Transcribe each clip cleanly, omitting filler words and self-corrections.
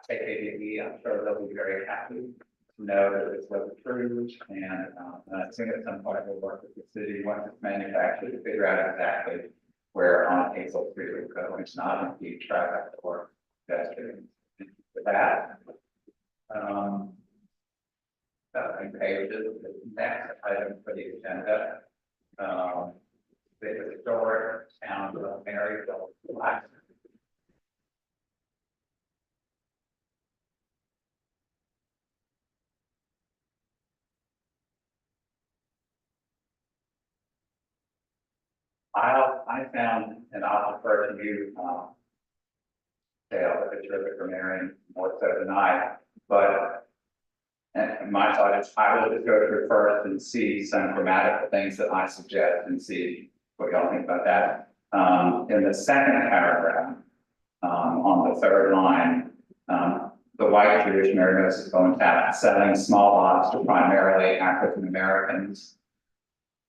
take ADD, I'm sure they'll be very happy to know that this was approved, and I think at some point we'll work with the city once it's manufactured to figure out exactly where on Hazel Street would go. It's not impede traffic or pedestrians. With that, pages, the next item for the agenda, the historic town of Maryville. I found, and I'll defer to you, Dale, if it's terrific for Marion more so than I, but and my thought is I will just go through first and see some grammatical things that I suggest and see what y'all think about that. In the second paragraph, on the third line, the white Jewish Marion is going to have selling small lots to primarily African Americans.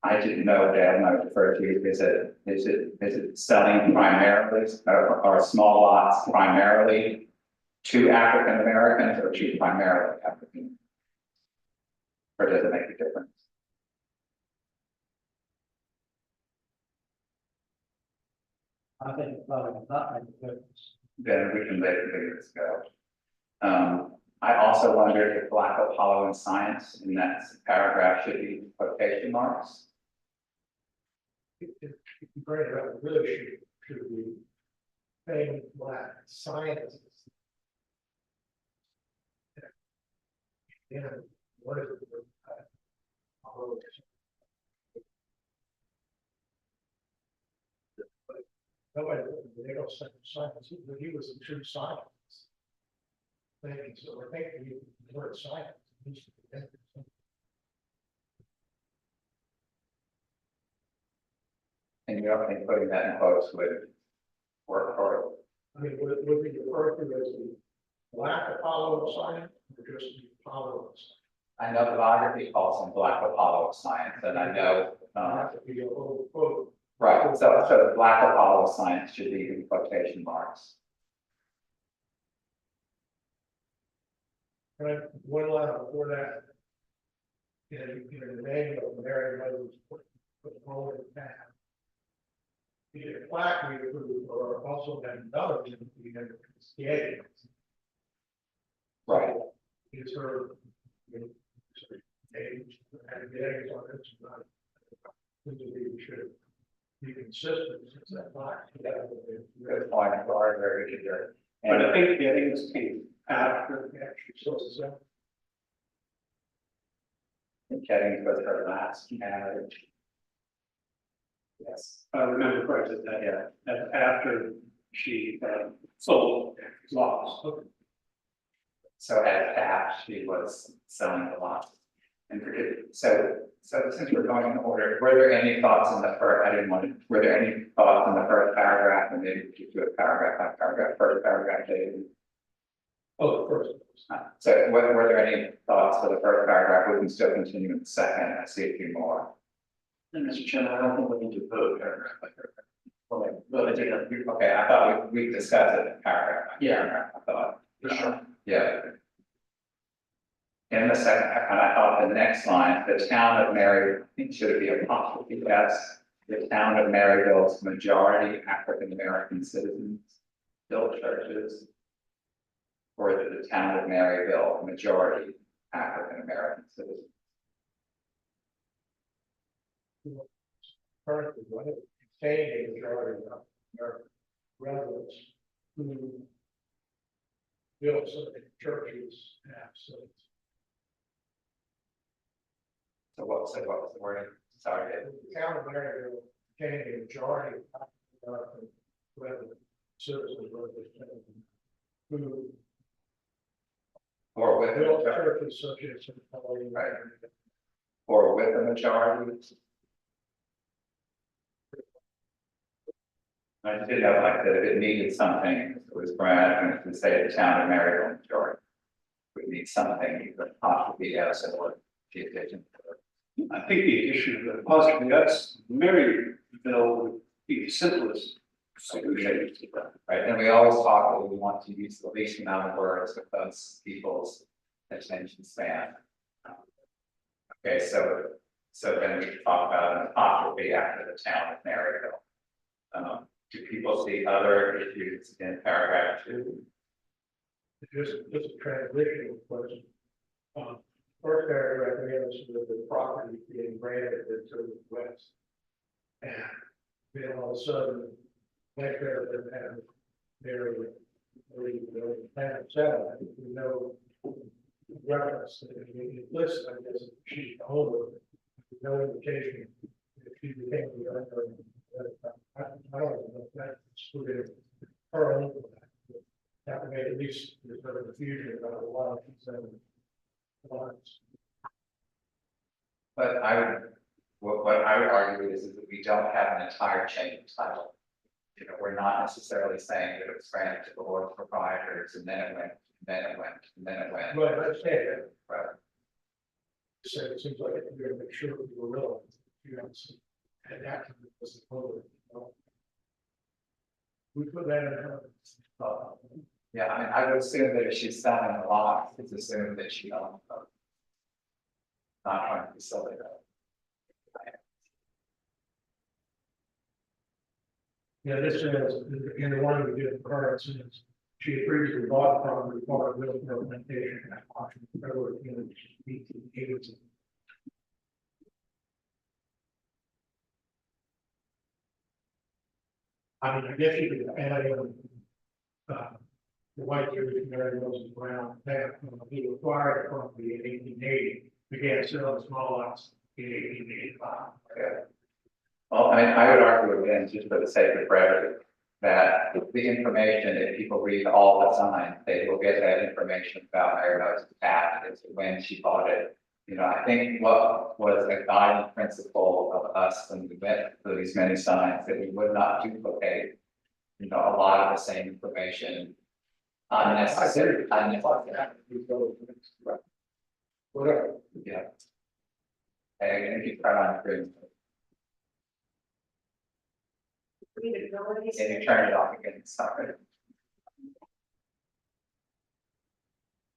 I didn't know, Dale, and I would defer to you, is it selling primarily or small lots primarily to African Americans or to primarily African? Or does it make a difference? I think it's probably not make a difference. Then we can let this go. I also wondered if Black Apollo and Science in that paragraph should be quotation marks. If you bring it up, it really should be paying Black scientists. Yeah, what is it? Nobody, they don't say science, but he was a true scientist. So I think the word science needs to be interesting. And you don't think putting that in quotes would work for it? I mean, would we refer to as the Black Apollo of science or just the Apollo of science? I know the biography calls him Black Apollo of Science, and I know Have to be a little quote. right. So the Black Apollo of Science should be in quotation marks. Right, one line before that. The name of Mary Rose put forward in town. Either plaque we approved or also that another thing we had investigated. Right. It's her age and the age on it. We should be consistent since that plaque. Good point. Very good. But I think getting this came after Yeah, she says so. And Kettings was her last marriage. Yes. I remember correctly that, yeah, that after she sold lots. So at half, she was selling a lot. And so since we're going in order, were there any thoughts in the first, were there any thoughts in the first paragraph, and maybe we could do a paragraph by paragraph, first paragraph, David? Oh, of course. So were there any thoughts for the first paragraph? We can still continue in the second. I see a few more. And Mr. Chairman, I don't think we need to vote paragraph by paragraph. Well, okay, I thought we discussed it paragraph by paragraph, I thought. For sure. Yeah. In the second, and I thought the next line, the town of Mary, I think should it be apostrophe S, the town of Maryville's majority African American citizens built churches. Or the town of Maryville, majority African American citizens. Currently, what it contained a majority of American residents who built certain churches and cities. So what was the wording? Sorry, David. The town of Maryville contained a majority of African American residents, citizens, who Or with the built majority, churches such as St. Paul. right? Or with the majority. I just didn't know, like, that if it needed something, it was Brad, and if we say the town of Maryville majority, we need something, you could possibly S or the addition. I think the addition of the apostrophe, that's Maryville would be the simplest Right, and we always talk that we want to use the least amount of words because people's attention span. Okay, so then we talk about an apostrophe after the town of Maryville. Do people see other issues in paragraph 2? Just a transitional question. First paragraph, we have the property being granted to the west. And then all of a sudden, next paragraph has there, the plan of settlement, we know reference that it lists, I guess, she's the owner, no indication if she became the owner. I don't know if that's excluded her own. That would make at least there's no confusion about a lot of these lines. But what I would argue is that we don't have an entire chain of title. You know, we're not necessarily saying that it was granted to the Lord proprietors and then it went, and then it went, and then it went. But let's say that. Right. So it seems like we're going to make sure we were real, you know, and that was the problem. We put that in her. Yeah, I mean, I would assume that if she's selling a lot, it's assumed that she owns them. Not trying to be silly though. Yeah, this says, in the one we did, the current says, she had previously bought the property, part of real implementation, and auction, February 1880. I mean, I guess you could add in, the white Jewish Mary Rose Brown, that he acquired the property in 1880, began selling small lots in 1885. Okay. Well, I would argue again, just for the sake of brevity, that the information, if people read all the signs, they will get that information about Mary Rose's path as to when she bought it. You know, I think what was a guiding principle of us when we went through these many signs, that we would not duplicate, you know, a lot of the same information. Unnecessary. Whatever. Yeah. And if you try on screen, Readability. and you turn it off again, sorry.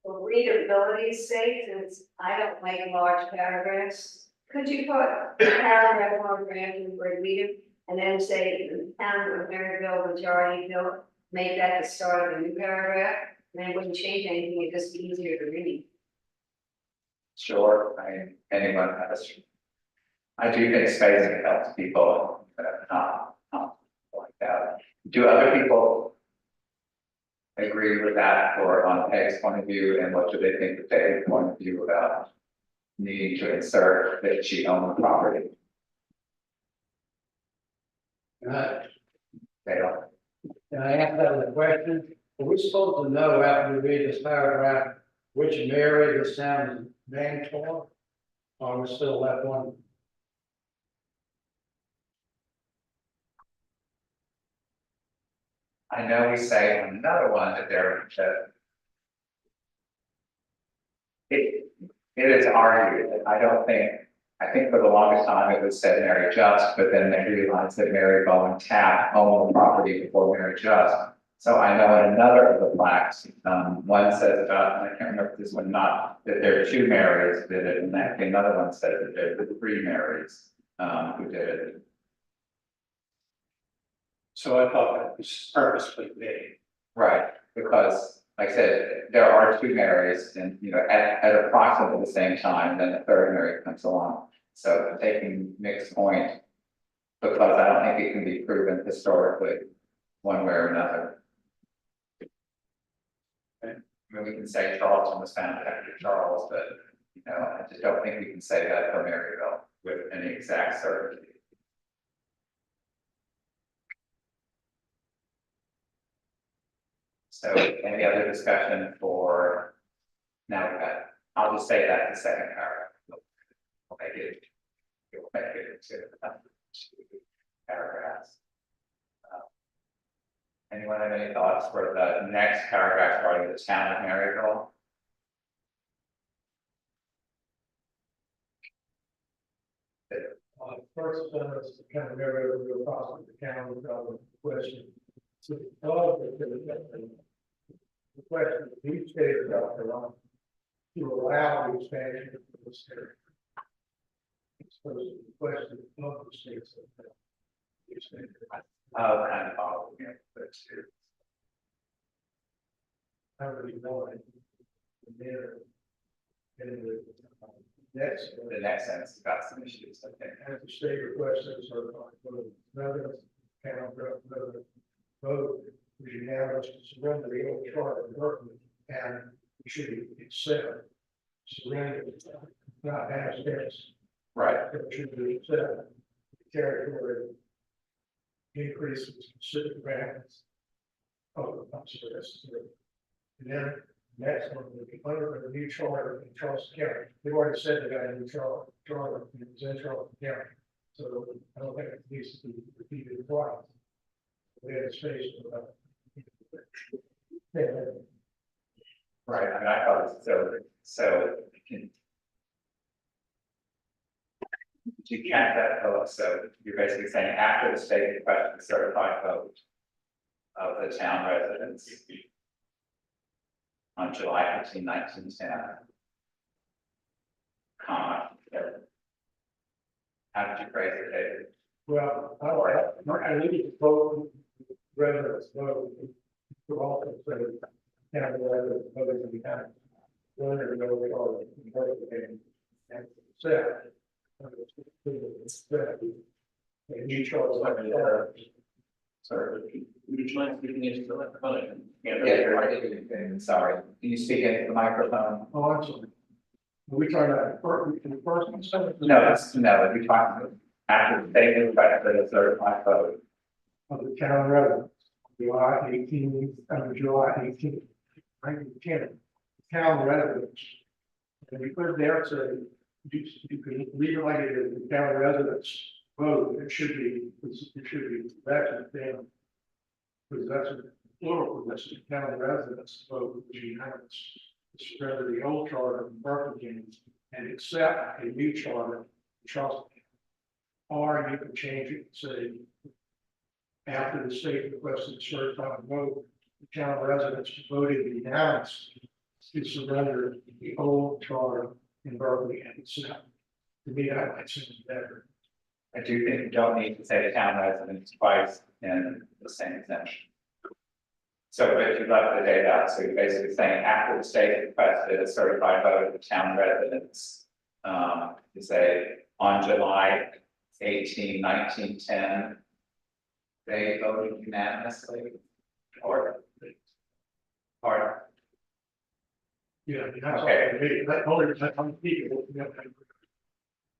For readability's sake, since I don't like large paragraphs, could you put a paragraph on granted for reader and then say the town of Maryville majority vote, make that the start of a new paragraph, and then it wouldn't change anything, it'd just be easier to read. Sure, I mean, anyone has. I do think spacing helps people, not like that. Do other people agree with that or on Peg's point of view, and what do they think of David's point of view about needing to insert that she owned the property? They don't. Can I ask that as a question? Are we supposed to know after we read this paragraph, which Mary this town is named for? Or are we still left one? I know we say on another one that it is argued, that I think for the longest time it was said Mary Just, but then they realized that Mary Bowen Taft owned the property before Mary Just. So I know in another of the plaques, one says about, and I can't remember if this one not, that there are 2 Marys did it, and that another one said that there were 3 Marys who did it. So I thought that was purposely made. Right, because like I said, there are 2 Marys and, you know, at approximately the same time, then the 3rd Mary comes along. So taking Mick's point, because I don't think it can be proven historically, one way or another. I mean, we can say Charleston was founded after Charles, but, you know, I just don't think we can say that for Maryville with any exact certainty. So any other discussion for, now we've got, I'll just say that the second paragraph. We'll make it into paragraphs. Anyone have any thoughts for the next paragraph starting the town of Maryville? First, kind of very real process, the county, question. So, the question, each state of South Carolina, to allow the expansion of this area. It's supposed to be the question of the states of the expansion. Kind of following it, but too. How do we know it? And there, and next, The next sentence got some issues, I think. as the state requested, certified vote, another count, vote, we should have us to surrender the old charter of government, and we should accept, surrender, not ask this, Right, but should be accept the territory increases considered grants. Oh, I'm sorry, that's three. And then next one, under the new charter in Charleston County, they've already said they got a new charter, and it's in Charleston County. So I don't think it needs to be repeated twice. We had a space for that. Yeah, right, I mean, I thought it was so you can't that vote, so you're basically saying after the state requested the certified vote of the town residents on July 15, 1910. Comma. How did you phrase it, David? well, I need to vote, residents vote, to also say, county residents voted in the county. One of the old charter, and said. And new charter. Sorry. Would you mind speaking into the microphone? Yeah, you're right. Sorry. Can you speak into the microphone? Oh, I'm sorry. Are we talking about the first one? Second? No, we're talking after the state requested a certified vote. Of the town residents, July 18, July 18, 1910, town residents. And we put it there, so you can legally it the town residents vote, it should be, that's a thing. Because that's a plural, that's the town residents vote, which is unanimous. It's rather the old charter of Berkeley and accept a new charter in Charleston. Or you can change it and say, after the state requested certified vote, the town residents voted unanimously to surrender the old charter in Berkeley and accept. To me, that might seem better. I do think you don't need to say town residents twice in the same exemption. So if you left the date out, so you're basically saying after the state requested a certified vote of the town residents, you say on July 18, 1910, they voted unanimously, or Yeah, that's Okay. I'm people.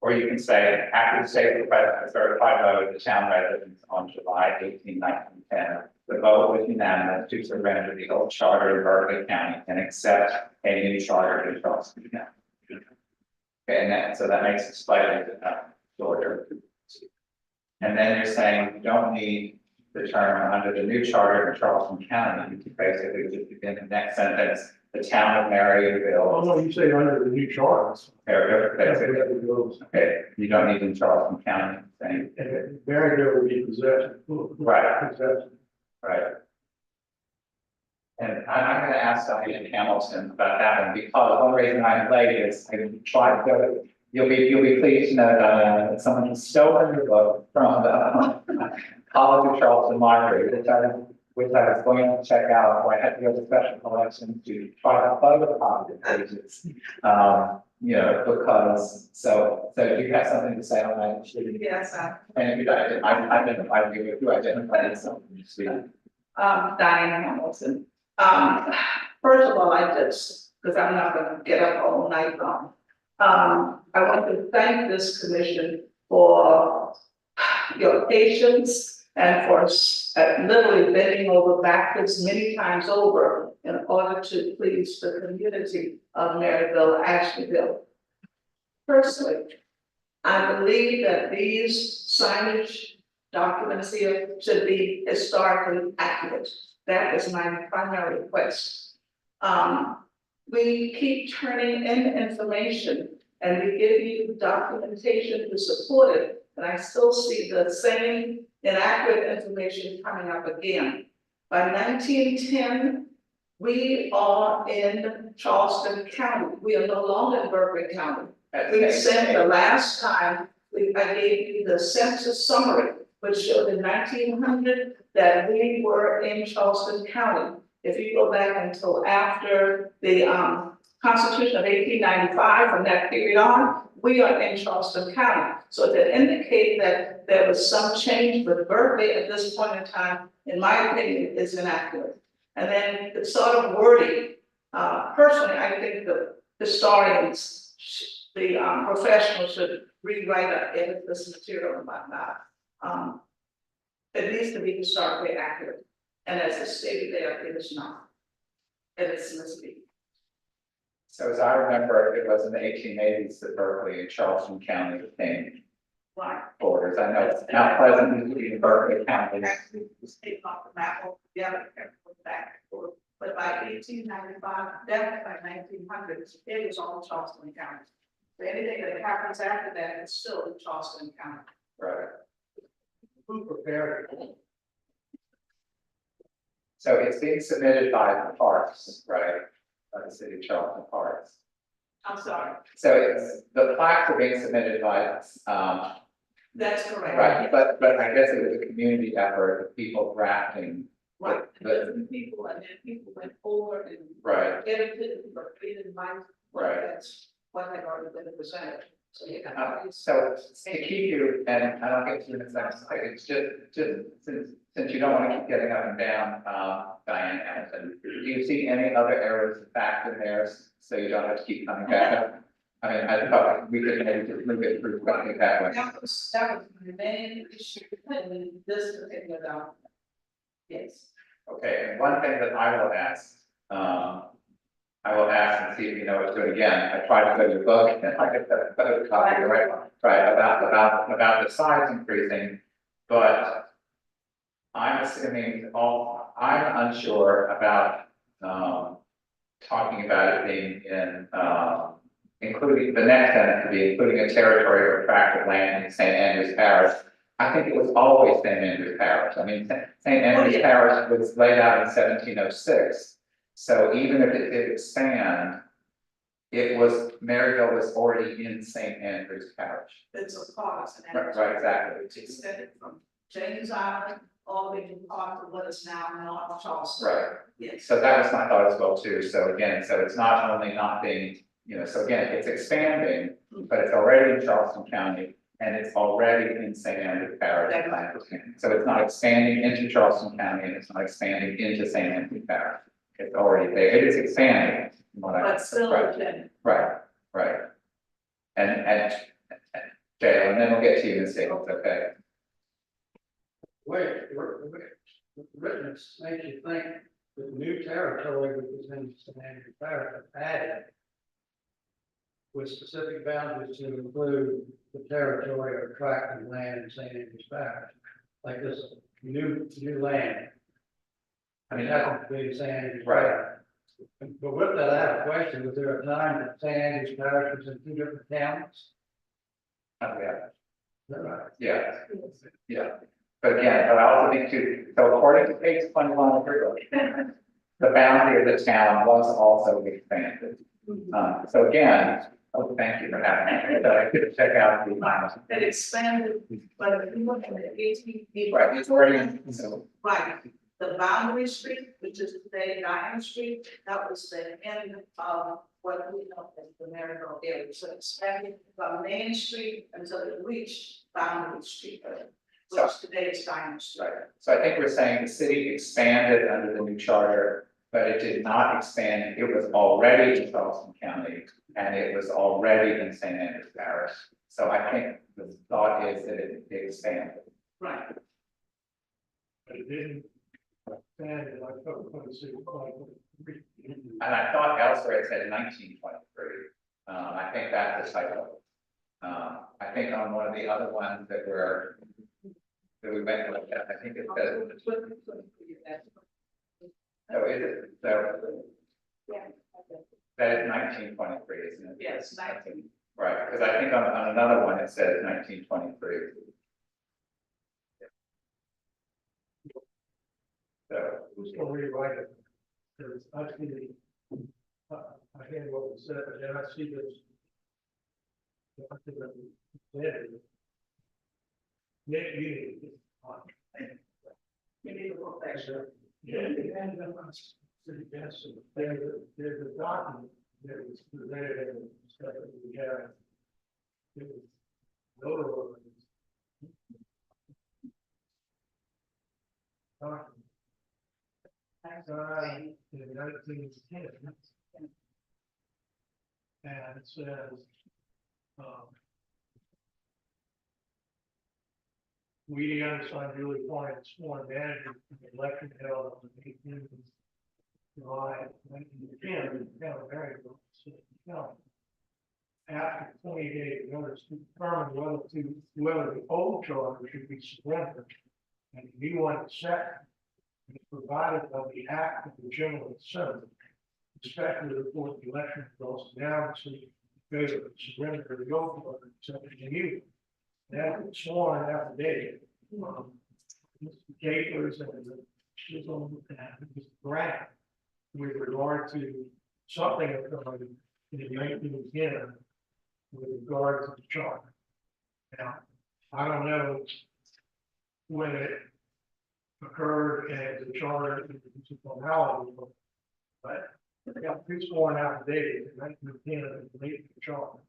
or you can say after the state requested a certified vote of the town residents on July 18, 1910, the vote was unanimous to surrender the old charter in Berkeley County and accept a new charter in Charleston County. Okay, and so that makes it slightly shorter. And then you're saying you don't need the term under the new charter in Charleston County. You can basically just begin the next sentence, the town of Oh, Maryville. no, you say under the new charters. Okay, you don't need in Charleston County, saying, And Maryville would be possession. Right. Possession. right? And I'm gonna ask Diane Hamilton about that one, because one reason I'm late is I tried to go, you'll be pleased to know, Diane, that someone has stolen your book from the College of Charleston Library, which I was going to check out, or I had to go to special collection to try to photocopy the pages. Because, so do you have something to say on that? Yes, And you identified you, who identified something, speak. Diane Hamilton. First of all, because I'm not gonna get up all night long. I want to thank this commission for your patience and for literally bending over backwards many times over in order to please the community of Maryville, Ashbyville. Personally, I believe that these signage documents here should be historically accurate. That is my primary request. We keep turning in information and we give you documentation to support it, and I still see the same inaccurate information coming up again. By 1910, we are in Charleston County. We are no longer in Berkeley County. We sent the last time, I gave you the census summary, which showed in 1900 that we were in Charleston County. If you go back until after the Constitution of 1895, from that period on, we are in Charleston County. So to indicate that there was some change with Berkeley at this point in time, in my opinion, is inaccurate. And then the sort of wording, personally, I think the historians, the professionals should rewrite or edit this material and whatnot. It needs to be historically accurate, and as it's stated there, it is not. And it's misleading. So as I remember, it was in the 1880s that Berkeley and Charleston County became Right. borders. I know it's now presently in Berkeley County. Actually, it was taken off the map altogether, and put back and forth. But by 1895, definitely by 1900s, it was all Charleston County. So anything that happens after that is still Charleston County. Right. Who prepared it? So it's being submitted by the parks, right? By the city of Charleston Parks. I'm sorry, So it's, the plaques are being submitted by, that's correct. right, but I guess it was a community effort of people drafting. Right, and different people, and then people went forward and Right, edited it, but created my. Right. That's what had already been presented, so you got. so to keep you, and I don't get to the next, it's just since you don't want to keep getting up and down, Diane, Anderson, do you see any other errors of fact in there, so you don't have to keep coming back up? I mean, I thought we could maybe just move it through quickly that way. That was the main issue in this particular document. Yes. Okay, and one thing that I will ask, and see if you know what to do again. I tried to go to your book and I get the photocopy, the right one, right, about the size increasing, but I'm assuming I'm unsure about, talking about it being in, including, the next sentence to be including a territory or tract of land in St. Andrews Parish. I think it was always St. Andrews Parish. I mean, St. Andrews Parish was laid out in 1706. So even if it did expand, Maryville was already in St. Andrews Parish. It's a cause. And Right, exactly. it's extended from James Island all the way to part of what is now North Charleston. Right. Yes. So that was my thought as well too. So again, so it's not only not being, so again, it's expanding, but it's already in Charleston County and it's already in St. Andrews Parish. So it's not expanding into Charleston County and it's not expanding into St. Andrews Parish. It's already there. It is expanding. But still, Right. Right. And Dale, and then we'll get to you in a second, okay? Wait, the witness makes you think that the new territory which is in St. Andrews Parish added with specific boundaries to include the territory or tract of land in St. Andrews Parish, like this new land. I mean, that would be St. Andrews Parish. But with that, I have a question. Was there a time that St. Andrews Parish was in two different counties? Yeah. Is that right? Yeah. Yeah. But again, but I also think too, so according to page 21 of your book, the boundary of the town was also expanded. So again, thank you for having me, that I could check out the lines. it expanded, but if you look at the 18. Right, it's already, so, Right, the boundary street, which is today Diamond Street, that was the end of what we know as the Maryville area. So it expanded from Main Street until it reached Boundary Street, which today is Diamond Street. right. So I think we're saying the city expanded under the new charter, but it did not expand. It was already in Charleston County and it was already in St. Andrews Parish. So I think the thought is that it expanded. Right. But it didn't expand it like And I thought elsewhere it said 1923. I think that's a typo. I think on one of the other ones that we went with, I think it says, so is it, so Yeah. that is 1923, isn't it? Yes, 19. Right, because I think on another one, it says 1923. So, Who's gonna rewrite it? Because I see, I hear what was said, but then I see this. I think that Nick, you. You need to look back. Yeah, and city council, there's a document that was presented and stuff that we have. It was notarized. Signed in 1910. And it says, we, the undersigned, duly appointed sworn manager for the election held on the 18th of July 1910 in the town of Maryville, City County. After 28 notice to determine whether the old charter should be surrendered and the new one set is provided by the act of the General Assembly. Respectfully report the election results now to favor of surrender of the old charter accepted the new. That sworn affidavit, Mr. Capers and the Chisholm and Mr. Grant with regard to something occurred in 1910 with regard to the charter. Now, I don't know when it occurred and the charter is a formality, but they got two sworn affidavits in 1910 and related to the charter.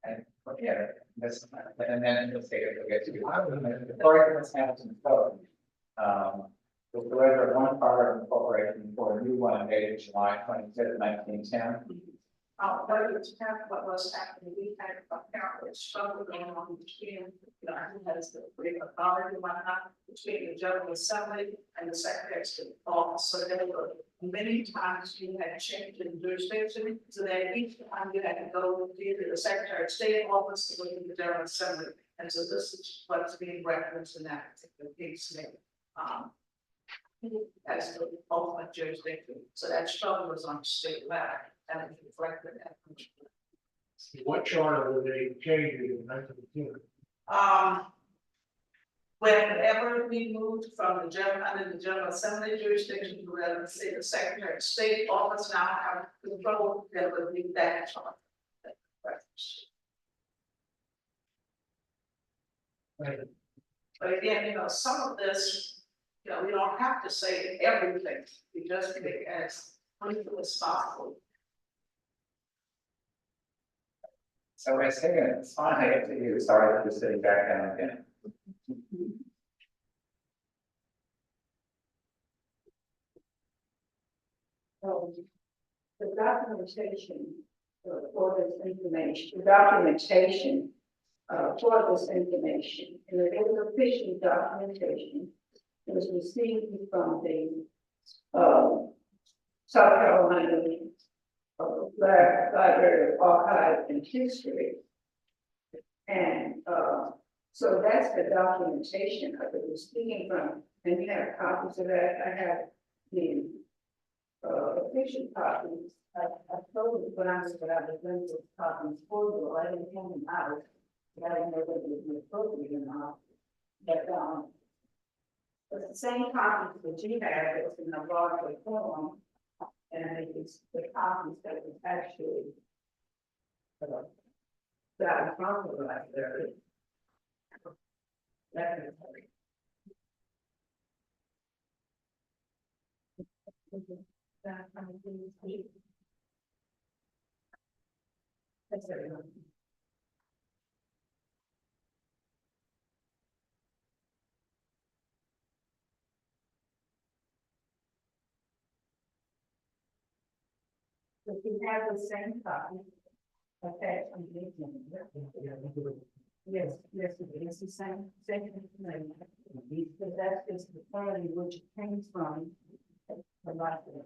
and, yeah, this, and then let's take it, we'll get to, the story that's happened in code. The surrender of one part of the corporation for a new one dated July 25th, 1910. But it's kind of what was happening, we had apparently struggle going on between, who has the great authority and whatnot, between the General Assembly and the Secretary of State office. So there were many times you had change in jurisdiction, so that each time you had to go to either the Secretary of State office or to the General Assembly. And so this is what's being referenced in that particular case. As the ultimate jurisdiction, so that struggle was on state level, and it reflected that. What charter were they changing in 1910? Whenever we moved from the general, under the General Assembly jurisdiction to the say the Secretary of State office now have control, that would be that charter. Right. But again, some of this, we don't have to say everything, we just make it as briefly as possible. So I say it's fine, I get to you, sorry for sitting back down again. The documentation for this information, the documentation for this information, and it is official documentation. It was received from the South Carolina Library of Archive and History. And so that's the documentation of it. We're speaking from, and we have copies of that. I have the official copies. I told you when I was going to copies for you, I didn't hand them out. I didn't know whether it was appropriate or not. But it's the same copies that you have, it's in a larger form. And it's the copies that was actually that was from right there. That's everyone. If you have the same copy, okay, yes, it's the same information. Because that's just the party which it came from. The library.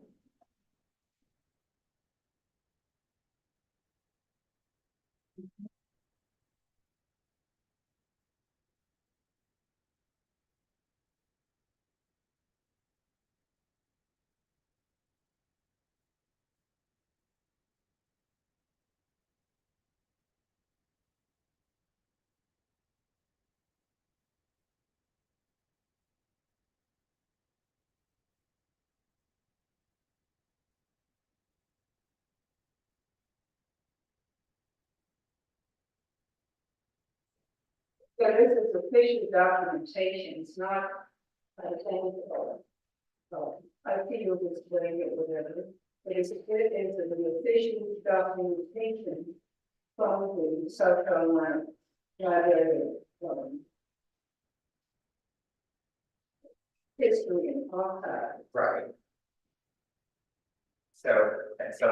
Yeah, this is official documentation, it's not, I think, I feel this way or whatever. It is the official documentation from the South Carolina Library, history and archive. Right. So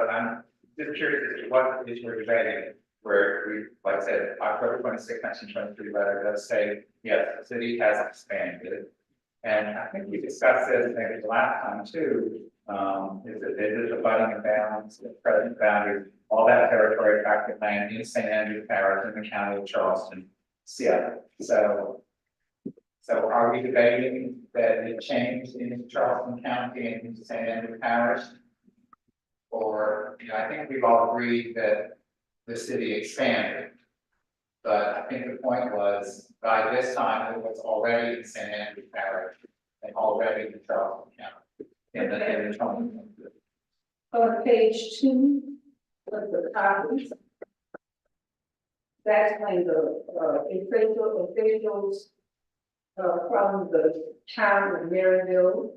I'm just curious as to what is your debating, where we, like I said, October 26, 1923 letter does say, yes, the city has expanded. And I think we discussed this maybe the last time too, is the budding and bounds, the present boundaries, all that territory tract land in St. Andrew Parish in the county of Charleston. Yeah, so are we debating that it changed in Charleston County and into St. Andrew Parish? Or, you know, I think we've all agreed that the city expanded. But I think the point was, by this time, it was already in St. Andrew Parish and already in Charleston County. In the 20. On page 2 of the copies. That's when the officials from the town of Maryville,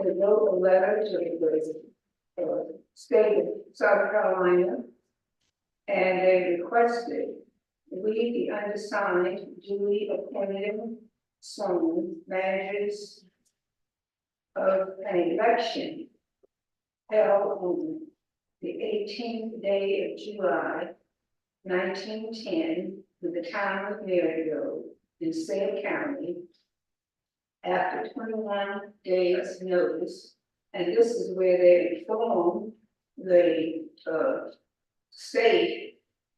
they wrote a letter to the state of South Carolina, and they requested we, the undersigned, duly appointed some managers of an election held on the 18th day of July, 1910, in the town of Maryville in Sale County, after 21 days' notice. And this is where they informed the state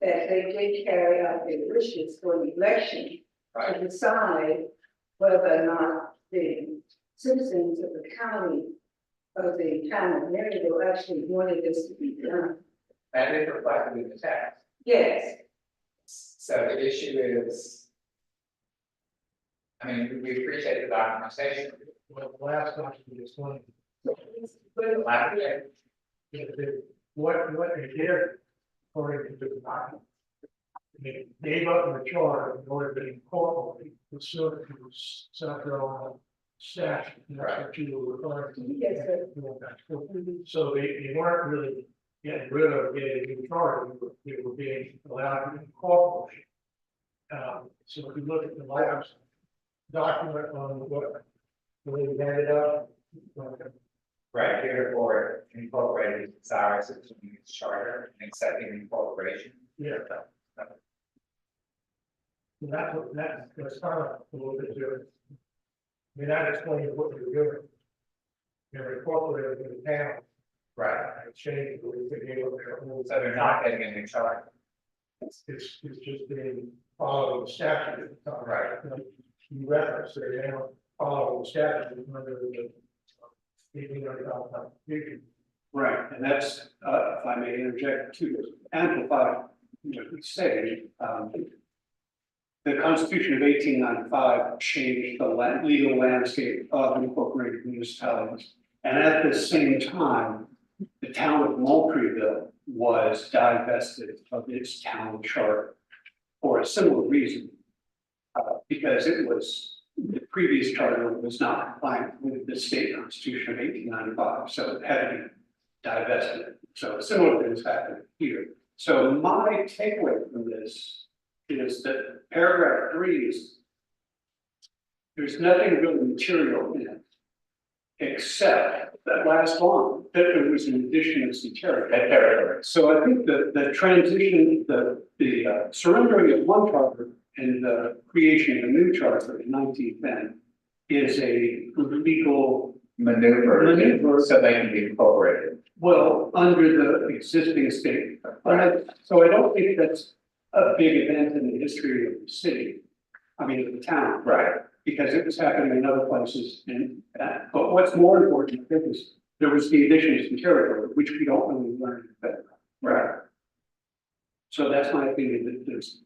that they did carry out their wishes for the election to decide whether or not the citizens of the county of the town of Maryville actually wanted this to be done. That is reflected in the text. Yes, So the issue is, I mean, we appreciate the documentation. Well, the last document is one, The last day, what they did, according to the document. They gave up the charter in order to incorporate pursuant to South Carolina statute, and that's what you were referring to. Yes, sir. So they weren't really getting rid of getting a new charter, they were being allowed to incorporate. So if you look at the last document on what they handed out. right here for incorporated desires of the community charter and accepting incorporation. Yeah. That's kind of a little bit different. I mean, that explains what you're doing. You're incorporated in the town, Right. and change the way they gave up their rules. So they're not getting a new charter. It's just being following the statute. Right. You reference, they don't follow the statute under the. 1800 Constitution. Right, and that's, if I may interject to amplify, what we say, the Constitution of 1895 changed the legal landscape of incorporated municipalities. And at the same time, the town of Moultrieville was divested of its town charter for a similar reason. Because it was, the previous charter was not compliant with the state constitution of 1895, so it had to be divested. So similar things happened here. So my takeaway from this is that paragraph 3 is, there's nothing really material in it, except that last line, that there was an addition of some territory. So I think that the transition, the surrendering of one charter and the creation of a new charter in 1910 is a legal Maneuver so they can be incorporated. well, under the existing state. So I don't think that's a big event in the history of the city, I mean, of the town. Right. Because it was happening in other places, and, but what's more important, I think, is there was the addition of some territory, which we don't really learn better. Right. So that's my opinion, that there's,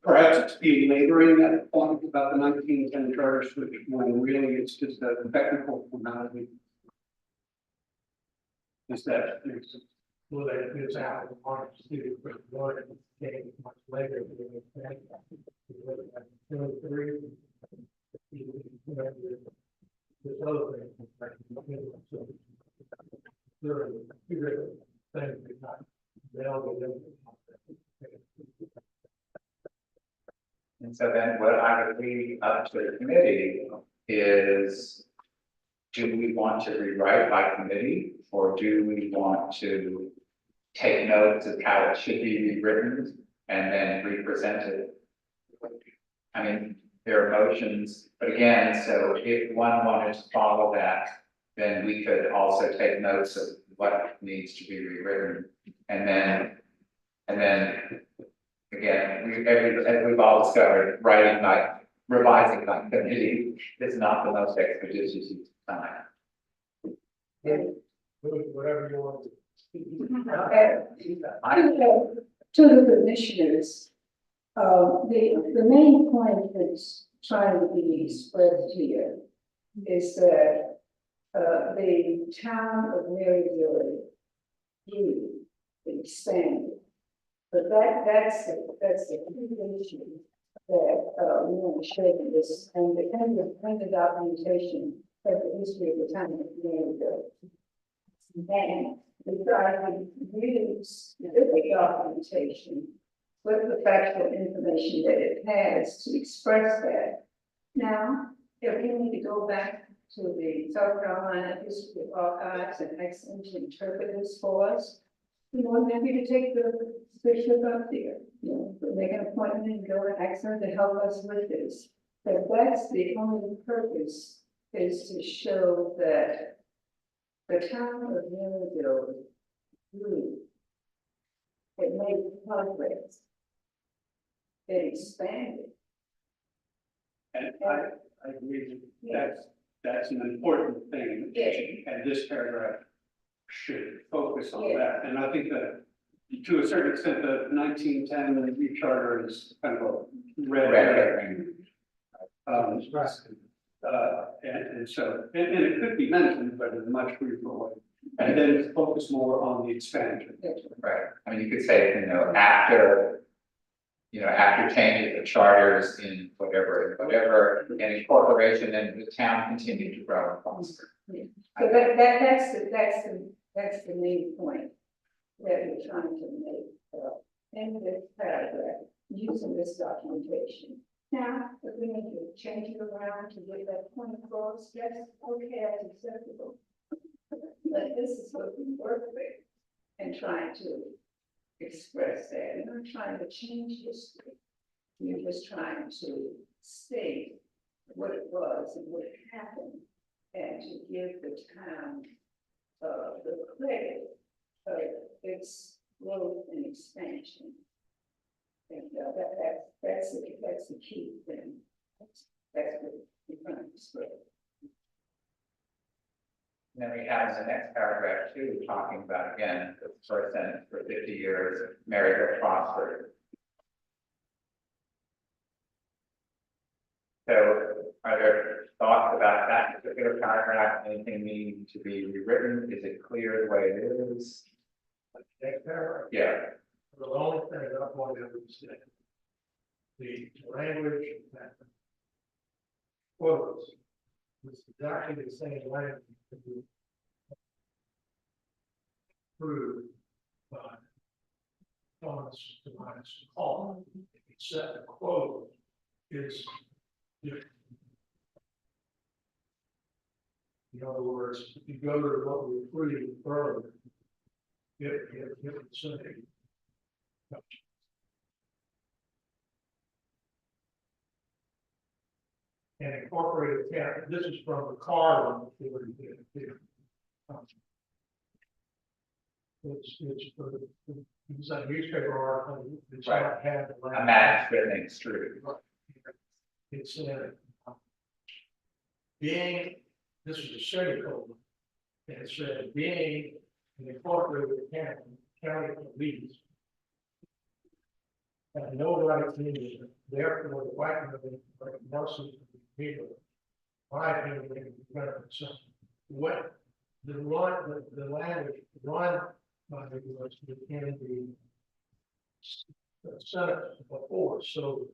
perhaps it's belaboring that point about the 1910 charter switch, when really it's just a technical formality. Is that makes sense? well, that gives out the market too, but one came much later than that. This other thing. So, there are two different things that not available. And so then what I would leave up to the committee is, do we want to rewrite by committee, or do we want to take notes of how it should be rewritten and then represent it? I mean, there are motions, but again, so if one wanted to follow that, then we could also take notes of what needs to be rewritten. And then again, as we've all discovered, revising by committee is not the most expeditious use of time. Whatever you want To the commissioners, the main point that's trying to be expressed here is that the town of Maryville grew, expanded. But that's the condition that we want to share with this, and the kind of documentation of the history of the town of Maryville. And we try to use the documentation with the factual information that it has to express that. Now, if we need to go back to the South Carolina History Archives and ask them to interpret this for us, we want maybe to take the bishop up there, make an appointment and go and ask them to help us with this. But that's the only purpose, is to show that the town of Maryville grew. It made progress. It expanded. And I agree that that's an important thing, and this paragraph should focus on that. And I think that to a certain extent, the 1910 recharter is kind of a red herring. And so, and it could be mentioned, but in a much briefer way. And then focus more on the expansion. Right, I mean, you could say, after changes of charters in whatever, and incorporation, and the town continued to grow and prosper. So that's the main point that we're trying to make in this paragraph, using this documentation. Now, if we need to change it around to get that point across, that's okay, that's acceptable. But this is what we work with and trying to express that. You're not trying to change history. You're just trying to state what it was and what happened, and to give the town the credit of its growth and expansion. And that's the key thing. That's what we're trying to express. And then we have in the next paragraph too, talking about, again, the first sentence, for 50 years, Maryville prospered. So are there thoughts about that particular paragraph? Anything needing to be rewritten? Is it clear the way it is? Next paragraph. Yeah. The only thing that I wanted to say, the language that quotes was exactly the same language that we approved by Thomas Hall, except the quote is different. In other words, if you go to what we approved earlier, it would say, and incorporated town. This is from the car. It's for it's a newspaper article. It's not had the A magistrate named Street. It said, being, this is a semicolon, and it said, being an incorporated county police have no right to use it. Therefore, the white man mercy people. My opinion, what the language, one by the university in the sentence before, so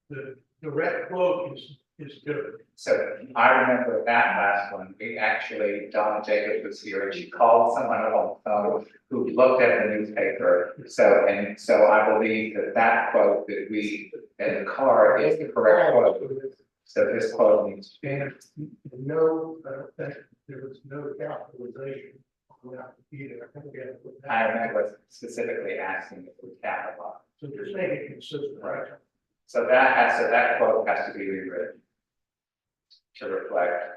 the direct quote is good. So I remember that last one, we actually, Donna Jacobs was here and she called someone on the phone who looked at the newspaper. So I believe that quote that we, in the car is the correct quote. So this quote needs to be. And no, I don't think there was no capitalization on that either. I think we had to put that. I remember specifically asking if we capitalize. So just make it consistent, right? So that quote has to be rewritten to reflect.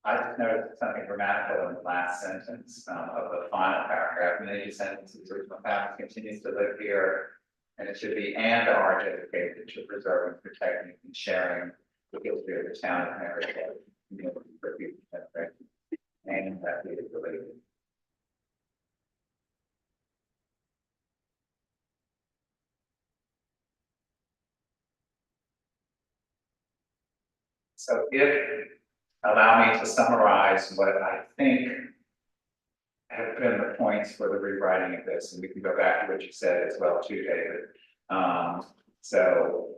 I just noticed something grammatical in the last sentence of the final paragraph, and then you sentences, original family continues to live here. And it should be, and are dedicated to preserving, protecting, and sharing the history of the town of Maryville. For future generations. And that is related. So allow me to summarize what I think have been the points for the rewriting of this, and we can go back to what you said as well too, David. So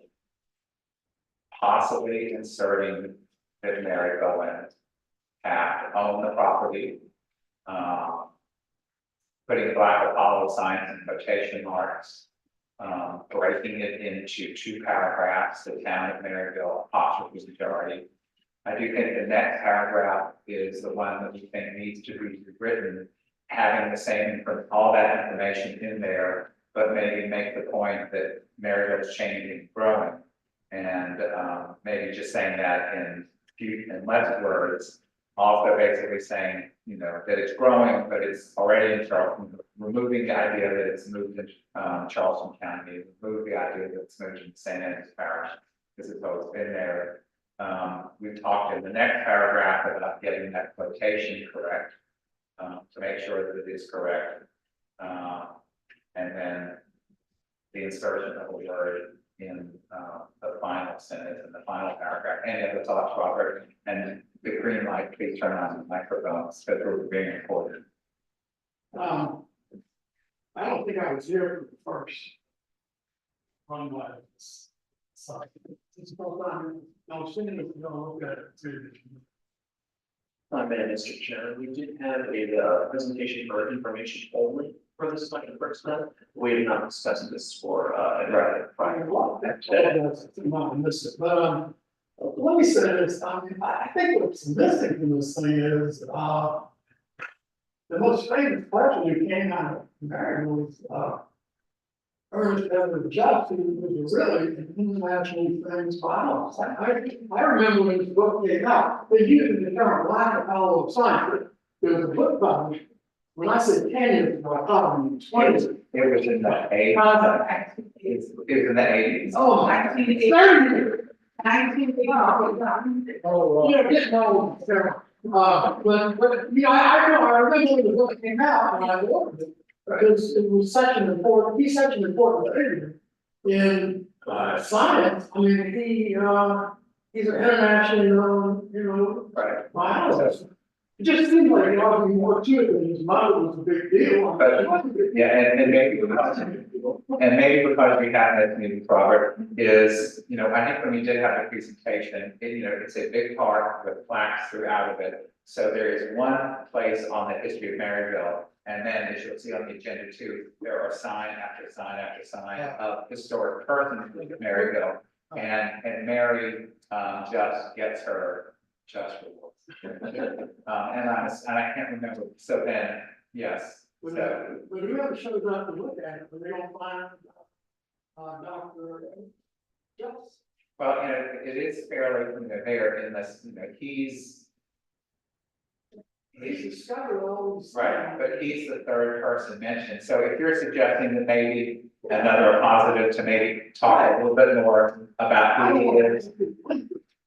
possibly inserting that Mary Bowen have to own the property, putting black Apollo signs and quotation marks, breaking it into 2 paragraphs, the town of Maryville, apostrophe majority. I do think the next paragraph is the one that we think needs to be rewritten, having the same, all that information in there, but maybe make the point that Maryville is changing and growing. And maybe just saying that in less words, also basically saying, that it's growing, but it's already in Charleston, removing the idea that it's moved into Charleston County, remove the idea that it's moved into St. Andrews Parish, because it's always been there. We've talked in the next paragraph about getting that quotation correct, to make sure that it is correct. And then the insertion of a word in the final sentence in the final paragraph. Any other thoughts, Robert? And the green light, please turn on the microphones because we're being recorded. I don't think I was here for the first one was. Sorry. It's both on, I was thinking if we're gonna look at it too. Mr. Chair, we did have a presentation for information only for this second person. We have not discussed this for prior. But let me say this, I think what's missing from this thing is the most famous person who came out of America was Ernest Edward Justice, who was really an internationally famous biologist. I remember when his book came out, they used the term black Apollo of science. There was a book published. When I said 10 years ago, I thought in the 20s. It was in the 80s. It was in the 80s. Oh, 1980. 30. Oh, yeah, just know, Sarah. But yeah, I know, I remember when the book came out and I ordered it, because it was such an important, he's such an important figure in science. I mean, he's an internationally known, Right. biologist. It just seems like there ought to be more to it than his mother was a big deal. But, yeah, and maybe because we have this meeting, Robert, is, I think when we did have the presentation, it's a big park with plaques throughout of it. So there is one place on the history of Maryville, and then as you'll see on the agenda too, there are sign after sign after sign of historic persons of Maryville. And Mary just gets her just rewards. And I can't remember, so then, yes. But So, whoever shows up to look at it, but they don't find Dr. Justice. well, it is fairly, there in this, he's Discovered all these. right, but he's the third person mentioned. So if you're suggesting that maybe another positive to maybe talk a little bit more about who he is.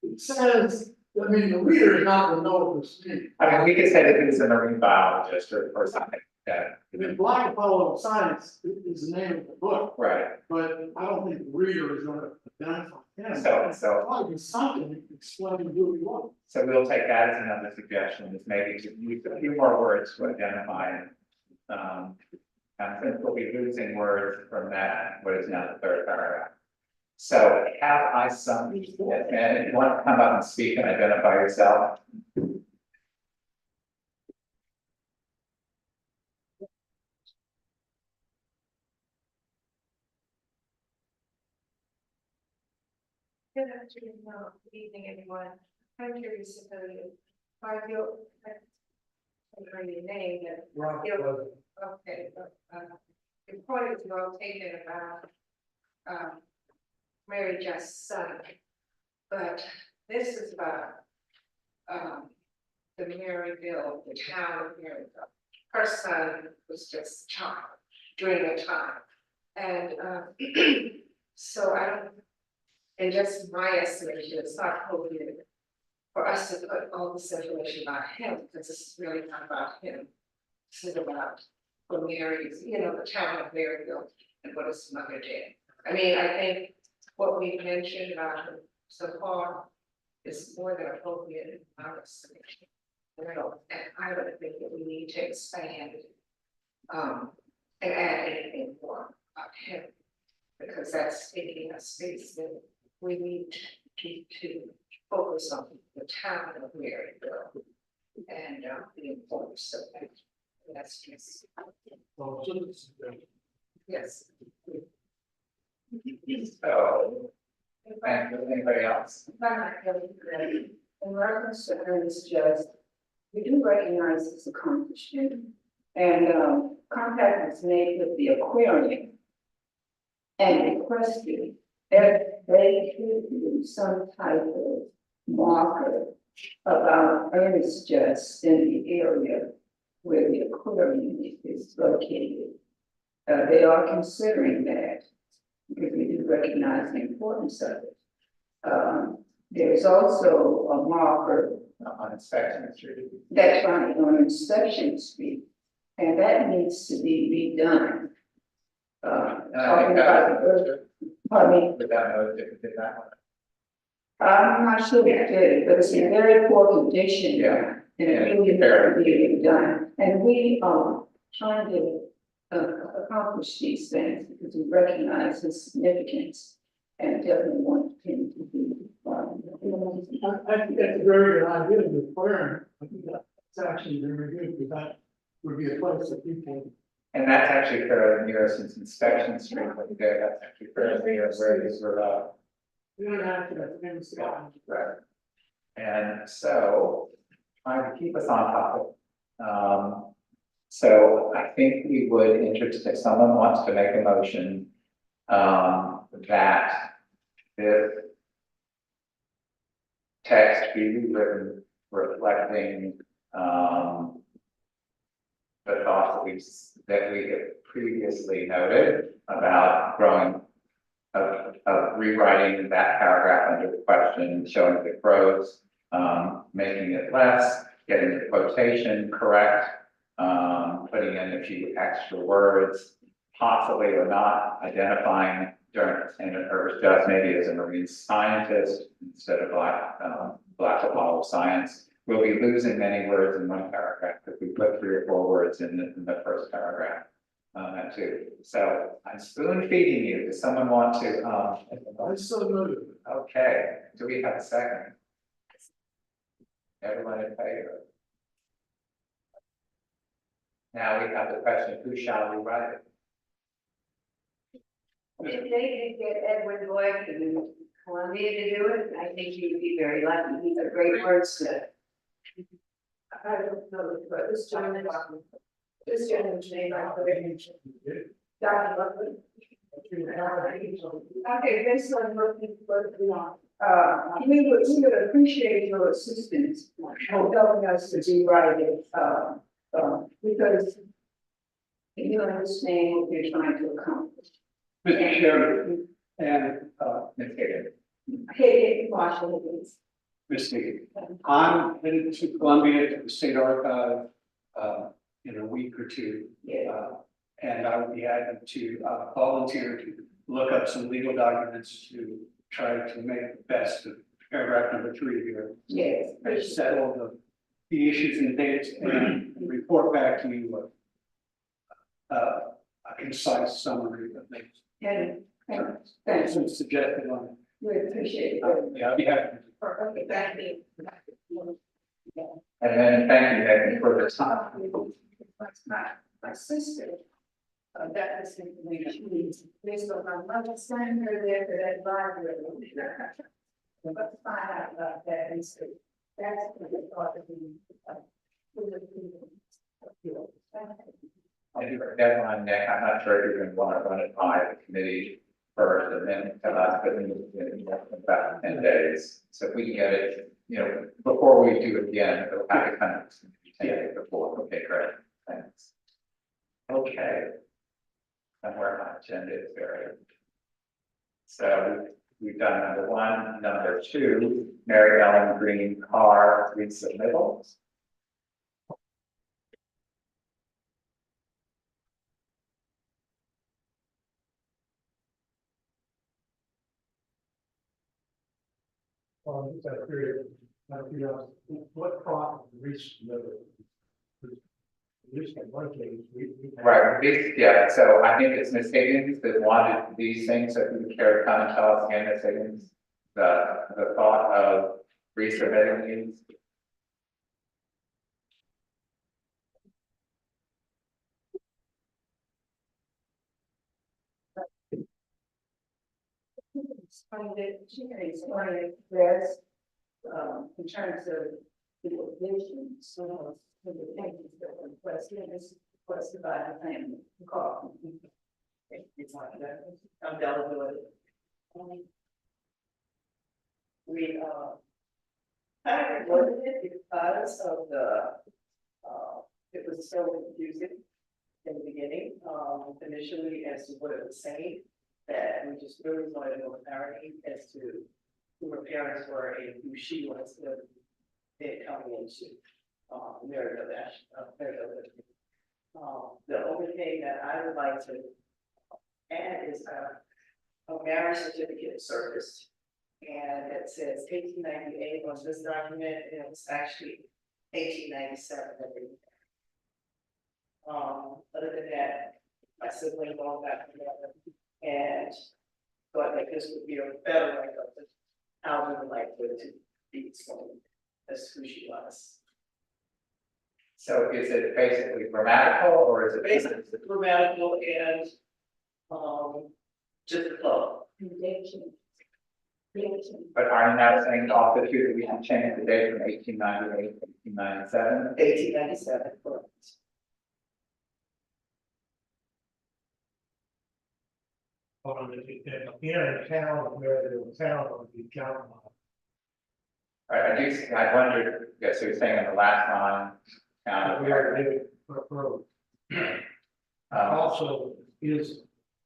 It says, the reader is not going to know what this means. I mean, we could say that he's a marine biologist or something. that, I mean, blind follow science is the name of the book, right, but I don't think the reader is gonna identify him. so, Probably something explaining who he was. so we'll take that as another suggestion, is maybe to use a few more words to identify. And since we'll be losing words from that, what is now the third paragraph. So have I some, and if you want to come up and speak and identify yourself. Good afternoon, good evening, everyone. I'm curious about you. I feel, I'm hearing your name, and Ron Yeah. was okay, but, the point is well taken about, Mary Jess's son. But this is about, the Maryville, the town of Maryville. Her son was just a child during the time. And, so I don't, and just my estimation, it's not appropriate for us to put all this information about him, because this is really not about him. This is about for Mary's, the town of Maryville and what his mother did. I mean, I think what we've mentioned about him so far is more than appropriate in our estimation. And I don't think that we need to expand and add anything more about him, because that's taking a space that we need to focus on the town of Maryville and the importance of that. That's just, well, just, yes. So, and anybody else? In reference to Ernest Just, we do recognize his accomplishment. And contact was made with the aquarium and requested that they could do some type of marker about Ernest Just in the area where the aquarium is located. They are considering that because we do recognize the importance of it. There's also a marker On Inspection Street. that's right on Inspection Street, and that needs to be redone. And I Talking think about that the bird, pardon me, with that note, did that one. I'm not sure we did, but it's in very poor condition. Yeah. And it really needs to be redone, and we are trying to accomplish these things because we recognize his significance and definitely want him to be. I think that's a very good idea with aquarium. I think that's actually very good, because that would be a place that people. And that's actually fairly near, since Inspection Street, right there, that's actually fairly near where these were, International, famous guy. right. And so, trying to keep us on topic. So I think we would if someone wants to make a motion, that this text be rewritten reflecting, the thoughts that we have previously noted about of rewriting that paragraph under the question, showing the pros, making it less, getting the quotation correct, putting in a few extra words, possibly or not identifying or just maybe as a marine scientist instead of black Apollo science. We'll be losing many words in one paragraph if we put 3 or 4 words in the first paragraph. Too. So I'm spoon feeding you. Does someone want to? I so moved. Okay. Do we have a second? Everyone in favor? Now we have the question: who shall we write it? If they could get Edward Boyd in Columbia to do it, I think he would be very lucky. He's a great wordsmith. I don't know, but this gentleman's name, I forget. Dr. Buckley. Okay, this one, We would appreciate your assistance in helping us to rewrite it, because you understand what you're trying to accomplish. Mr. Chairman, and, Ms. Hayden. Okay, Marshall, please. Ms. Higgins, I'm headed to Columbia to the State Archive, in a week or two. Yeah. And I would be happy to volunteer to look up some legal documents to try to make the best of paragraph number 3 here. Yes. Settle the issues and dates and report back to you a concise summary of things. And, thanks, Some suggested on we appreciate it. it. Yeah, I'd be happy. Okay, thank you. And then thank you, Megan, for the time. My sister, got this information, based on my mother sending her there for that library. Let's find out about that and see. That's what we thought of Deadline, Nick, I'm not sure if you're going to want to run it by the committee first and then tell us, but in about 10 days. So if we can get it, before we do it again, it'll have to kind of take it before. Okay, great, thanks. Okay. Somewhere my agenda is buried. So we've done number 1, number 2, Mary Ellen Green Carr resubmittals. Just out of curiosity, what prompted the resubmittal? At least in one case, we. Right, yeah, so I think it's Ms. Higgins that wanted these things, so if you care to come and tell us again, Ms. Higgins, the thought of resubmitting these. She can explain it best, in terms of the vision, so the things that were requested by the family. Call. It's like that. I'm delicate. We, I avoided it because of it was so confusing in the beginning, initially as to what it was saying, that we just really wanted more clarity as to who her parents were and who she was then coming into, Maryville. The only thing that I would like to add is a marriage certificate of service. And it says 1898 on this document, and it was actually 1897. Other than that, my sibling all got together and thought that this would be a better way of how we would like her to be explained as who she was. So is it basically grammatical or is it? Basically grammatical and just the flow. But are you now saying also too that we can change the date from 1898 to 1897? 1897, correct. In a town where the town of the county. Right, I wondered, so you're saying in the last line, We are living for road. Also, is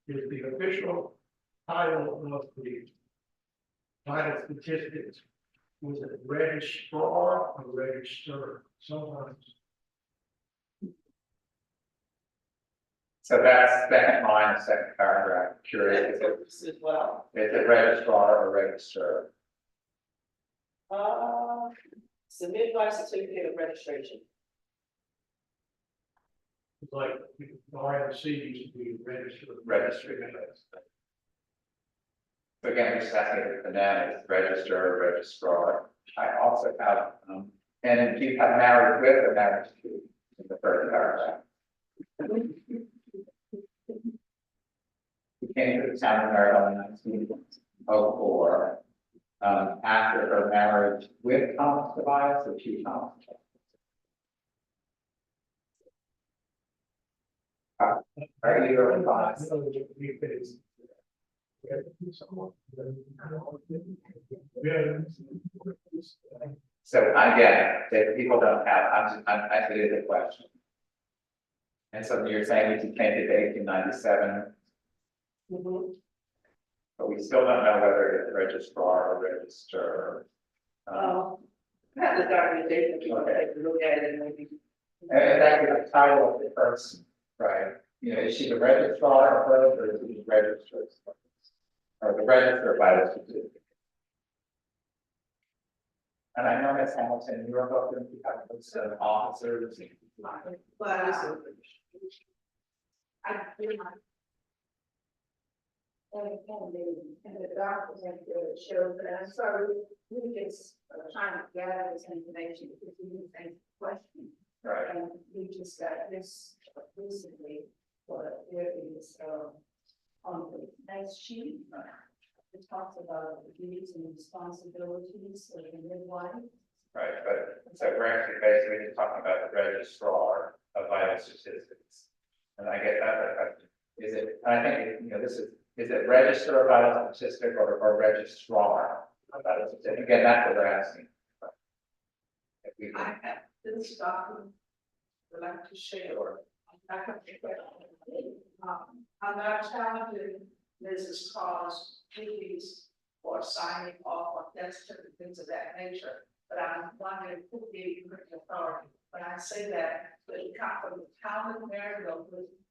the official title of the title statistics, was it registrar or register? Sometimes. so that's second line, second paragraph, curious, As well. is it registrar or register? Submit by certificate of registration. It's like RMC used to be registered. Registry. So again, we're just asking if the name is register or registrar. I also have, and do you have married with or married to in the first paragraph? We came to the town of Maryland in 1904. After her marriage with Thomas Tobias or to Thomas Tobias? Are you a Tobias? So again, that people don't have, it is a question. And so you're saying we can change it to 1897, but we still don't know whether it's registrar or register. I have the documentation, if you want to take a look at it and maybe And that could be the title of the person, right? You know, is she the registrar of birth or is she the registered? Or the register by the certificate? And I know Ms. Hamilton, you're about to have a list of officers. But I feel like And the documents that shows that, I'm sorry, we just trying to gather this information because we need to question. Right. And we just got this recently, but there is, on the next sheet. It talks about the duties and responsibilities of the midwife. Right, but so we're actually basically just talking about the registrar of vital statistics. And I get that, but is it, and I think, you know, this is it register of vital statistic or registrar of vital statistic? Again, that's what we're asking. If we I can- have this document I'd like to share. I have I'm not challenging Mrs. Carr's duties or signing off on death certificates of that nature, but I'm wondering who gave her the authority. When I say that, but it comes from the town of Maryville,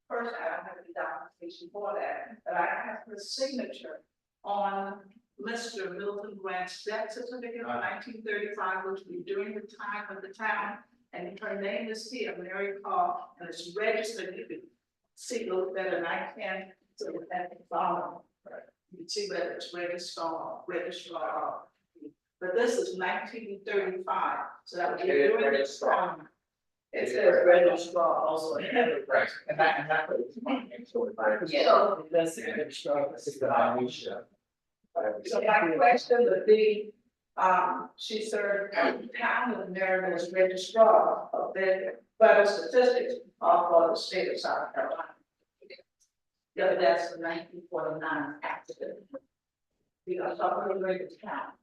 first, I don't have the documentation for that, but I have her signature on Mr. Milton Grant's death certificate of 1935, which was during the time of the town, and her name is here, Mary Carr, and it's registered. You can see a little better than I can, so at the bottom. You can see that it's registrar. But this is 1935, so that would be It is during the registrar. time. It says registrar also. Right, and that's what it's on, so it's like- So, That's the registrar. This is the minutia. so my question would be, she served as the town of Maryville's registrar of their vital statistics for the state of South Carolina. Yeah, that's the 1949 accident. We are talking about the town.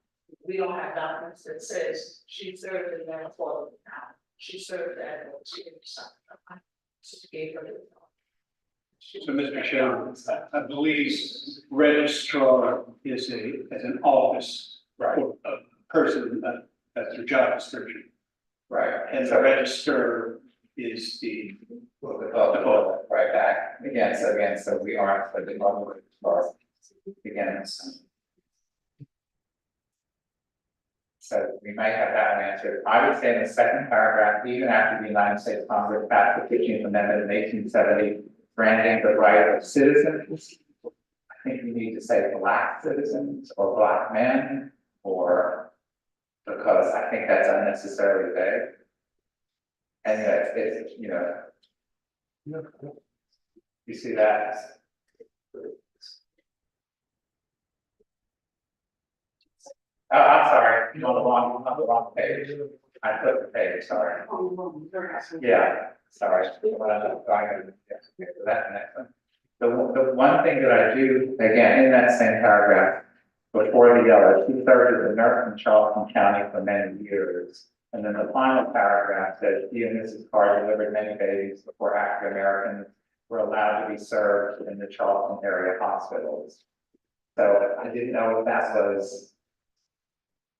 We don't have documents that says she served in there for the town. She served as the state of South Carolina. She gave her the. So, Mr. Chairman, I believe registrar is an office Right, for a person, that's their job description. right, And the register is the, right back, so we aren't, but the other part, again. So we might have that one answered. I would say in the second paragraph, even after the United States Congress passed the 15th Amendment in 1870, granting the right of citizens, I think you need to say black citizens or black men, or because I think that's unnecessarily vague. And it's, you know, you see that? Oh, I'm sorry, I'm on the wrong page. I put the page, sorry. Yeah, sorry. That next one. The one thing that I do, again, in that same paragraph, before the yellow, she served as a nurse in Charleston County for many years. And then the final paragraph says, he and Mrs. Carr delivered many babies before African Americans were allowed to be served in the Charleston area hospitals. So I didn't know if that was.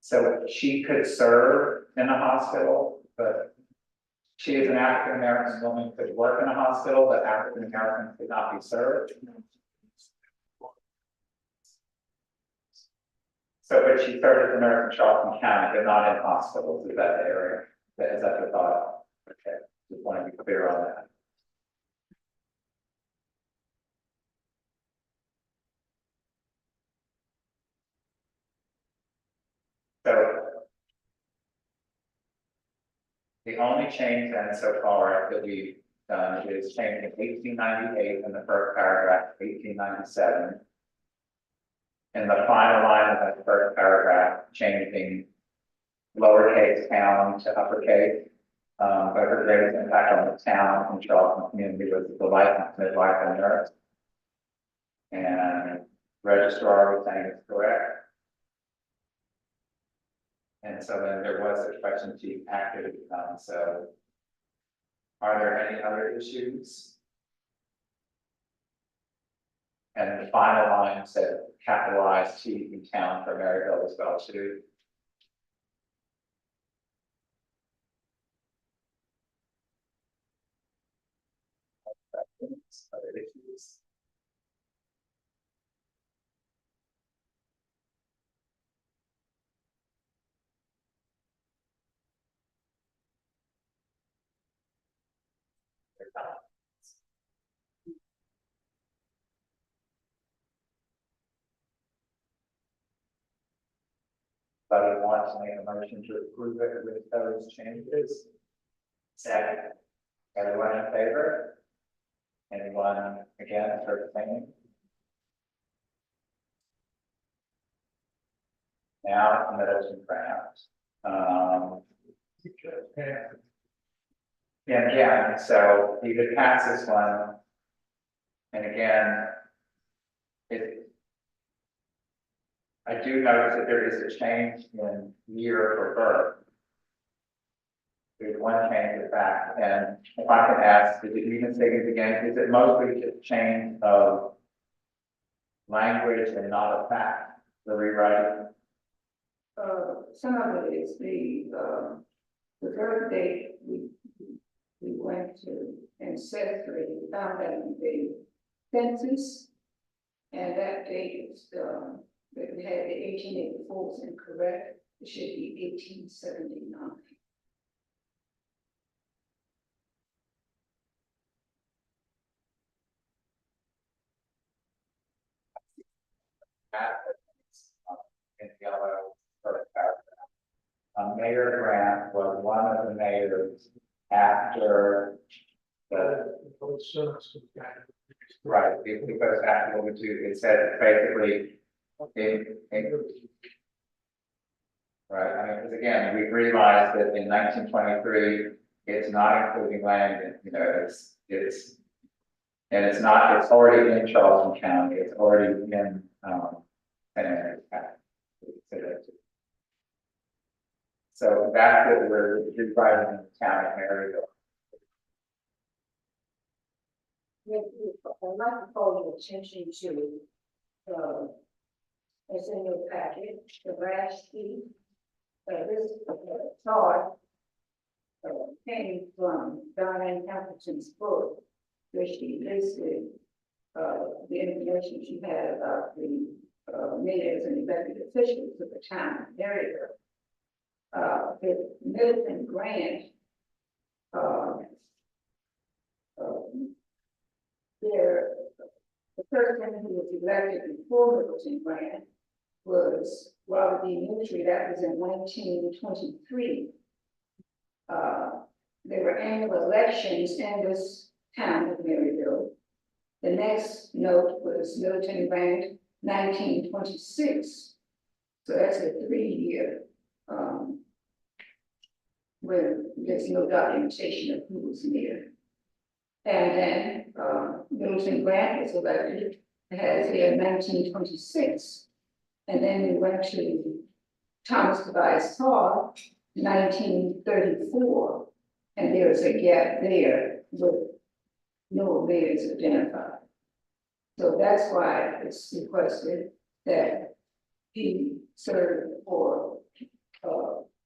So she could serve in a hospital, but she is an African American woman, could work in a hospital, but African Americans could not be served. So, but she served as a nurse in Charleston County, but not in hospitals, is that the area? Is that the thought? Okay, just want to be clear on that. So. The only change then so far that we've done is changing 1898 in the first paragraph, 1897. In the final line of that first paragraph, changing lowercase town to uppercase. But her greatest impact on the town and Charleston community was the licensed midwife and nurse. And registrar was saying it's correct. And so then there was a question chief acted, so. Are there any other issues? And the final line said capitalized T in town for Maryville as well too. other issues. But I want to make a motion to approve it with those changes. Second. Everyone in favor? Anyone against or abstaining? Now, Meadows and Crowns. Yeah, again, so you could pass this one. And again, I do notice that there is a change in year for birth. There's one change in fact, and if I can ask, did you even say it again, is it mostly just change of language and not a fact, the rewriting? Some of it is the birth date we went to ancestry, we found that in the census. And that date is, that we had the 1884 was incorrect, it should be 1879. In yellow, first paragraph. Mayor Grant was one of the mayors after the, right, because after World War II, it said basically, right, I mean, because again, we realized that in 1923, it's not including land, you know, and it's not, it's already in Charleston County, it's already in, so that's what we're rewriting in the town of Maryville. I'd like to call your attention to, it's in your packet, the rash key. This thought came from Diane Appleton's book, where she listed the information she had about the mayors and elected officials of the town of Maryville. The Middleton Grant, the person who was elected before Middleton Grant was Robert D. Mitchell. That was in 1923. There were annual elections in this town of Maryville. The next note was Middleton Grant, 1926. So that's a 3-year, where there's no documentation of who was mayor. And then Middleton Grant was elected, has here 1926. And then we went to Thomas Tobias Hall, 1934. And there was a gap there with no mayors identified. So that's why it's requested that he serve for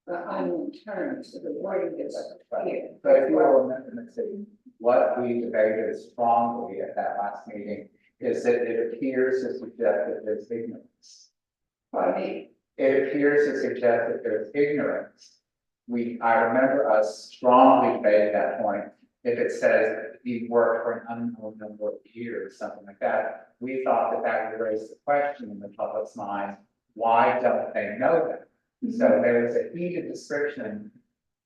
the unknown terms, so the wording is here. But if you all remember, let's see, what we debated strongly at that last meeting is that it appears to suggest that there's ignorance. Pardon me? It appears to suggest that there's ignorance. I remember us strongly debating that point. If it says he worked for an unknown number of years, something like that, we thought that that would raise the question in the public's mind, why don't they know that? So there was a heated discussion,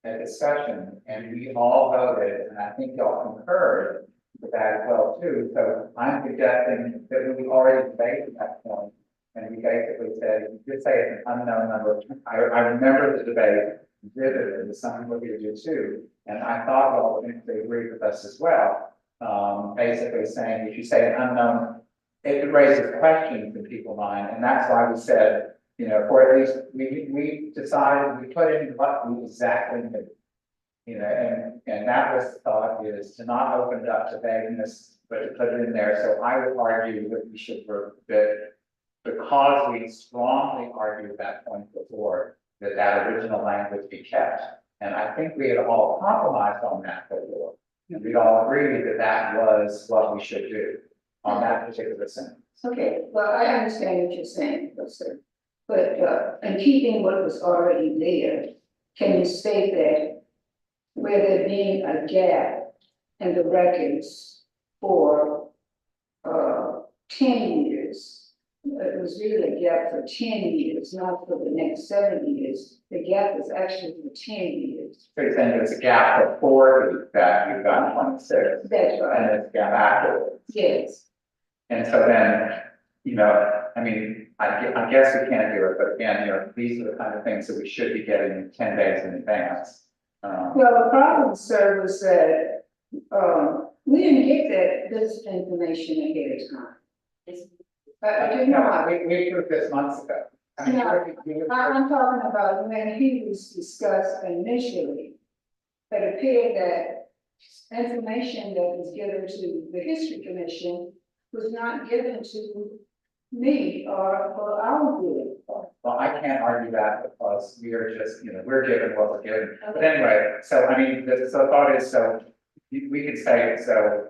and we all voted, and I think y'all concurred with that as well too. So I'm suggesting that we already debated that point, and we basically said, you could say it's an unknown number. I remember the debate vividly, some of you did too, and I thought y'all would agree with us as well. Basically saying if you say an unknown, it raises questions in people's mind, and that's why we said, you know, for at least we decided, we put in what we exactly knew. You know, and that was the thought, is to not open it up to vagueness, but to put it in there. So I would argue that we should, that because we strongly argued that point before, that original language be kept. And I think we had all compromised on that before. we'd all agree that that was what we should do on that particular sentence. Okay, well, I understand what you're saying, sir. But, in keeping what was already there, can you state that where there being a gap in the records for, 10 years, it was really a gap for 10 years, not for the next 7 years. The gap is actually for 10 years. So you're saying there's a gap before that you've got 26, That's and right, there's a gap afterwards. yes. And so then, you know, I mean, I guess we can't do it, but again, you know, these are the kind of things that we should be getting 10 days in advance. Well, the problem, sir, was that, we didn't get this information ahead of time. I didn't know. No, we approved this months ago. I mean, No, we- I'm talking about when he was discussed initially. It appeared that information that was given to the history commission was not given to me or for our group. Well, I can't argue that because we are just, you know, we're given what we're given. But anyway, so I mean, the thought is, so we could say, so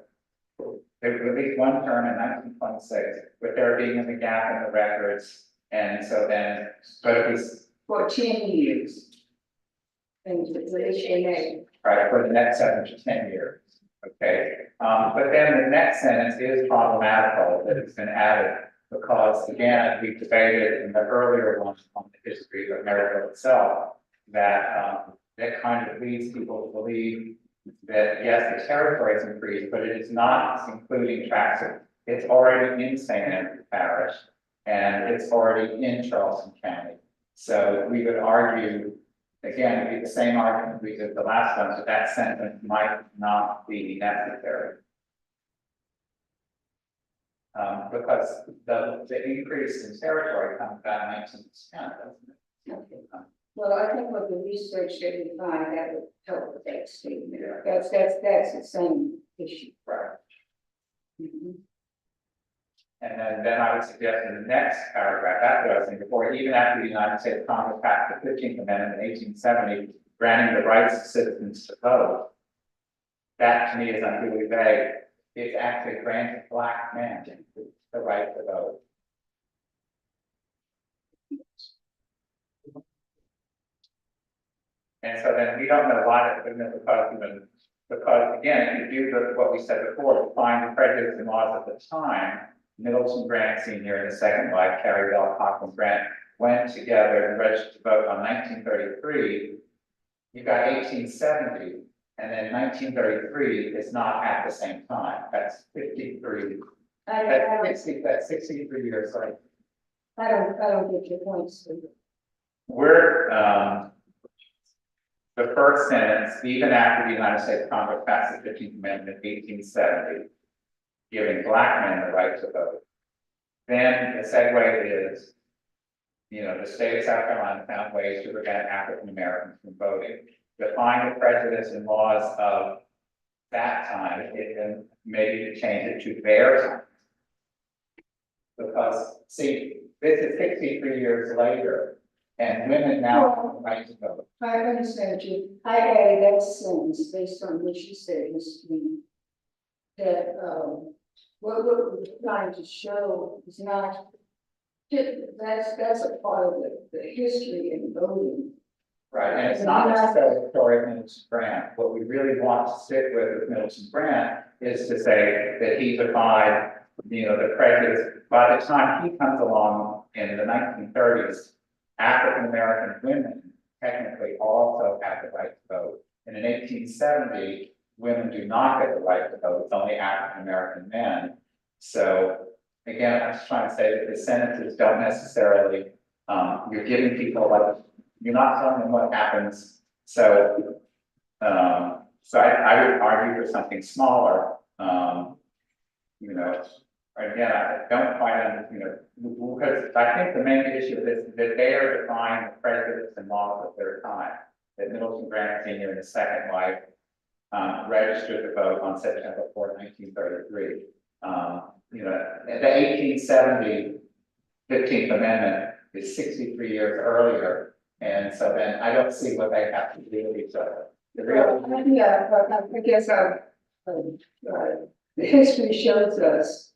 there was at least one term in 1926, with there being a gap in the records. And so then, but it was, For 10 years. And the HNA, right, for the next 7 to 10 years, okay? But then the next sentence is problematical that it's been added, because again, we debated in the earlier one on the history of America itself, that, that kind of leads people to believe that, yes, the territory is increased, but it is not including Jackson. It's already in St. Andrew Parish, and it's already in Charleston County. So we would argue, again, it'd be the same argument we did the last time, that sentence might not be necessary. Because the increase in territory comes about 19%, doesn't it? okay. Well, I think with the research that we find, that would help with that statement. That's the same issue. Right. Mhm. And then I would suggest in the next paragraph, after I was saying before, even after the United States Congress passed the 15th Amendment in 1870, granting the rights of citizens to vote, that to me is unduly vague. It's actually granted black men the right to vote. And so then we don't know why that wouldn't have because again, if you do what we said before, define the prejudice and laws at the time, Middleton Grant Senior and his second wife, Carrie Bell Cochran Grant, went together and registered to vote on 1933. You got 1870, and then 1933 is not at the same time. That's 53. That's 63 years later. I don't get your point, Steve. We're, the first sentence, even after the United States Congress passed the 15th Amendment in 1870, giving black men the right to vote. Then the segue is, you know, the state of South Carolina found ways to prevent African Americans from voting. Define the prejudice and laws of that time, and maybe to change it to their time. Because, see, this is 63 years later, and women now have the right to vote. I understand you. I added that sentence based on what you said, Ms. Green. That, what we're trying to show is not, that's a part of the history in voting. Right, and it's not necessarily the story of Middleton Grant. What we really want to stick with Middleton Grant is to say that he defied, you know, the prejudice. By the time he comes along in the 1930s, African American women technically also have the right to vote. And in 1870, women do not get the right to vote, it's only African American men. So again, I'm just trying to say that the sentences don't necessarily, you're giving people like, you're not telling them what happens. So, so I would argue for something smaller, you know. Again, I don't quite understand, you know, because I think the main issue is that they are defying the prejudice and laws of their time. That Middleton Grant Senior and his second wife registered to vote on September 4, 1933. You know, the 1870 15th Amendment is 63 years earlier, and so then I don't see what they have to do with each other. Yeah, but I guess the history shows us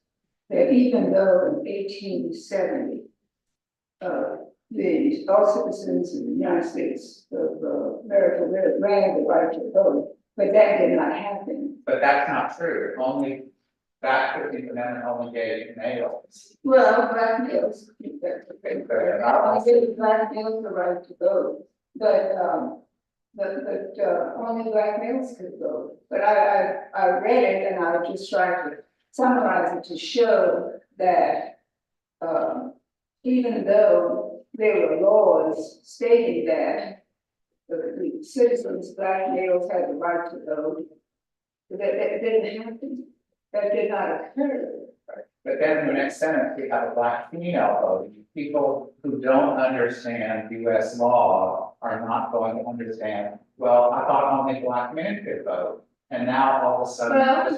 that even though in 1870, all citizens in the United States of America ran the right to vote, but that did not happen. But that's not true, only that 15th Amendment only gave males. Well, black males, only gave black males the right to vote, but only black males could vote. But I read it and I was just trying to summarize it to show that, even though there were laws stating that the citizens, black males had the right to vote, that didn't happen, that did not occur. But then in the next sentence, we have a black female voting. People who don't understand US law are not going to understand, well, I thought only black men could vote. And now all of a sudden. Well,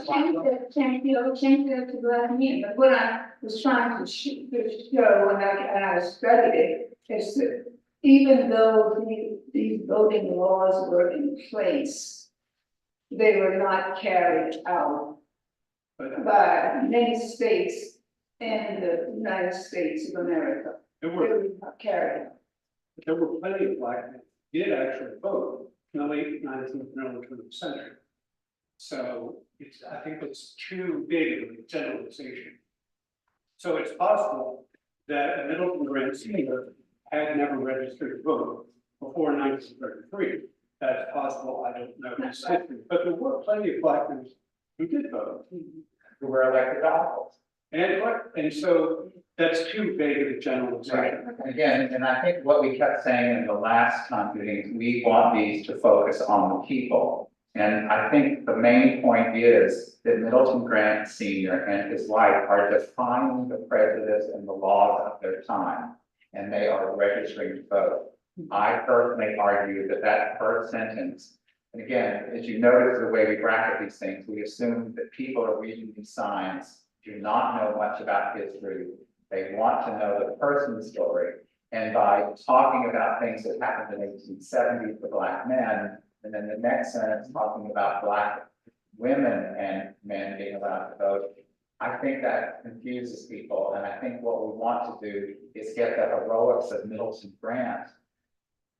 change that to black men, but what I was trying to show when I studied it, is that even though these voting laws were in place, they were not carried out by many states in the United States of America. There They were, were not carried out. there were plenty of black men who did actually vote in the late 19th and early 20th century. So I think it's too big of a generalization. So it's possible that Middleton Grant Senior had never registered to vote before 1933. That's possible, I don't know his history, but there were plenty of black men who did vote. Who were elected officials. And so that's too vague of a generalization. Right, again, and I think what we kept saying in the last time meeting, we want these to focus on the people. And I think the main point is that Middleton Grant Senior and his wife are defining the prejudice and the laws of their time, and they are registering to vote. I personally argue that that first sentence, and again, as you notice the way we bracket these things, we assume that people are reading these signs, do not know much about history. They want to know the person's story. And by talking about things that happened in 1870 for black men, and then the next sentence talking about black women and men being allowed to vote, I think that confuses people. And I think what we want to do is get the heroics of Middleton Grant.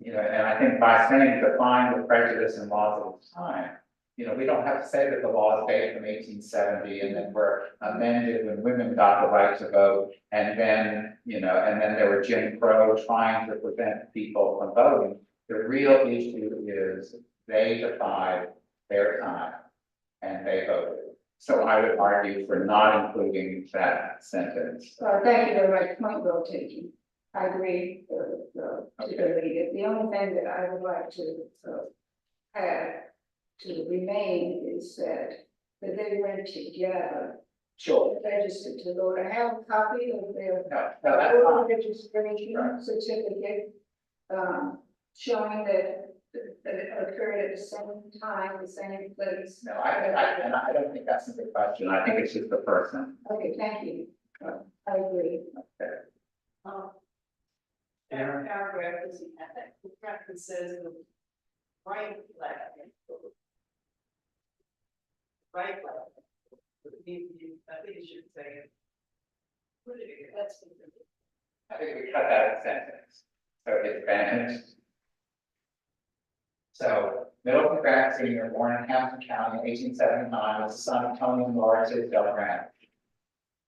And I think by saying define the prejudice and laws of the time, we don't have to say that the laws date from 1870 and then were amended when women got the right to vote. And then, and then there were Jim Crow trying to prevent people from voting. The real issue is they defied their time and they voted. So I would argue for not including that sentence. Thank you very much, point well taken. I agree, to delete it. The only thing that I would like to add to remain is that they went together. Sure. Registered to vote. I have a copy of their No, that's fine. registration certificate, showing that it occurred at the same time, the same place. No, I don't think that's a good question. I think it's just the person. Okay, thank you. I agree. That paragraph is, the practice says the right flag. Right flag. I think you should say. Put it again, that's. I think we cut that sentence. So it's banished. So Middleton Grant Senior, born in Hampton County in 1879, was the son of Tony and Laura Tisdale Grant.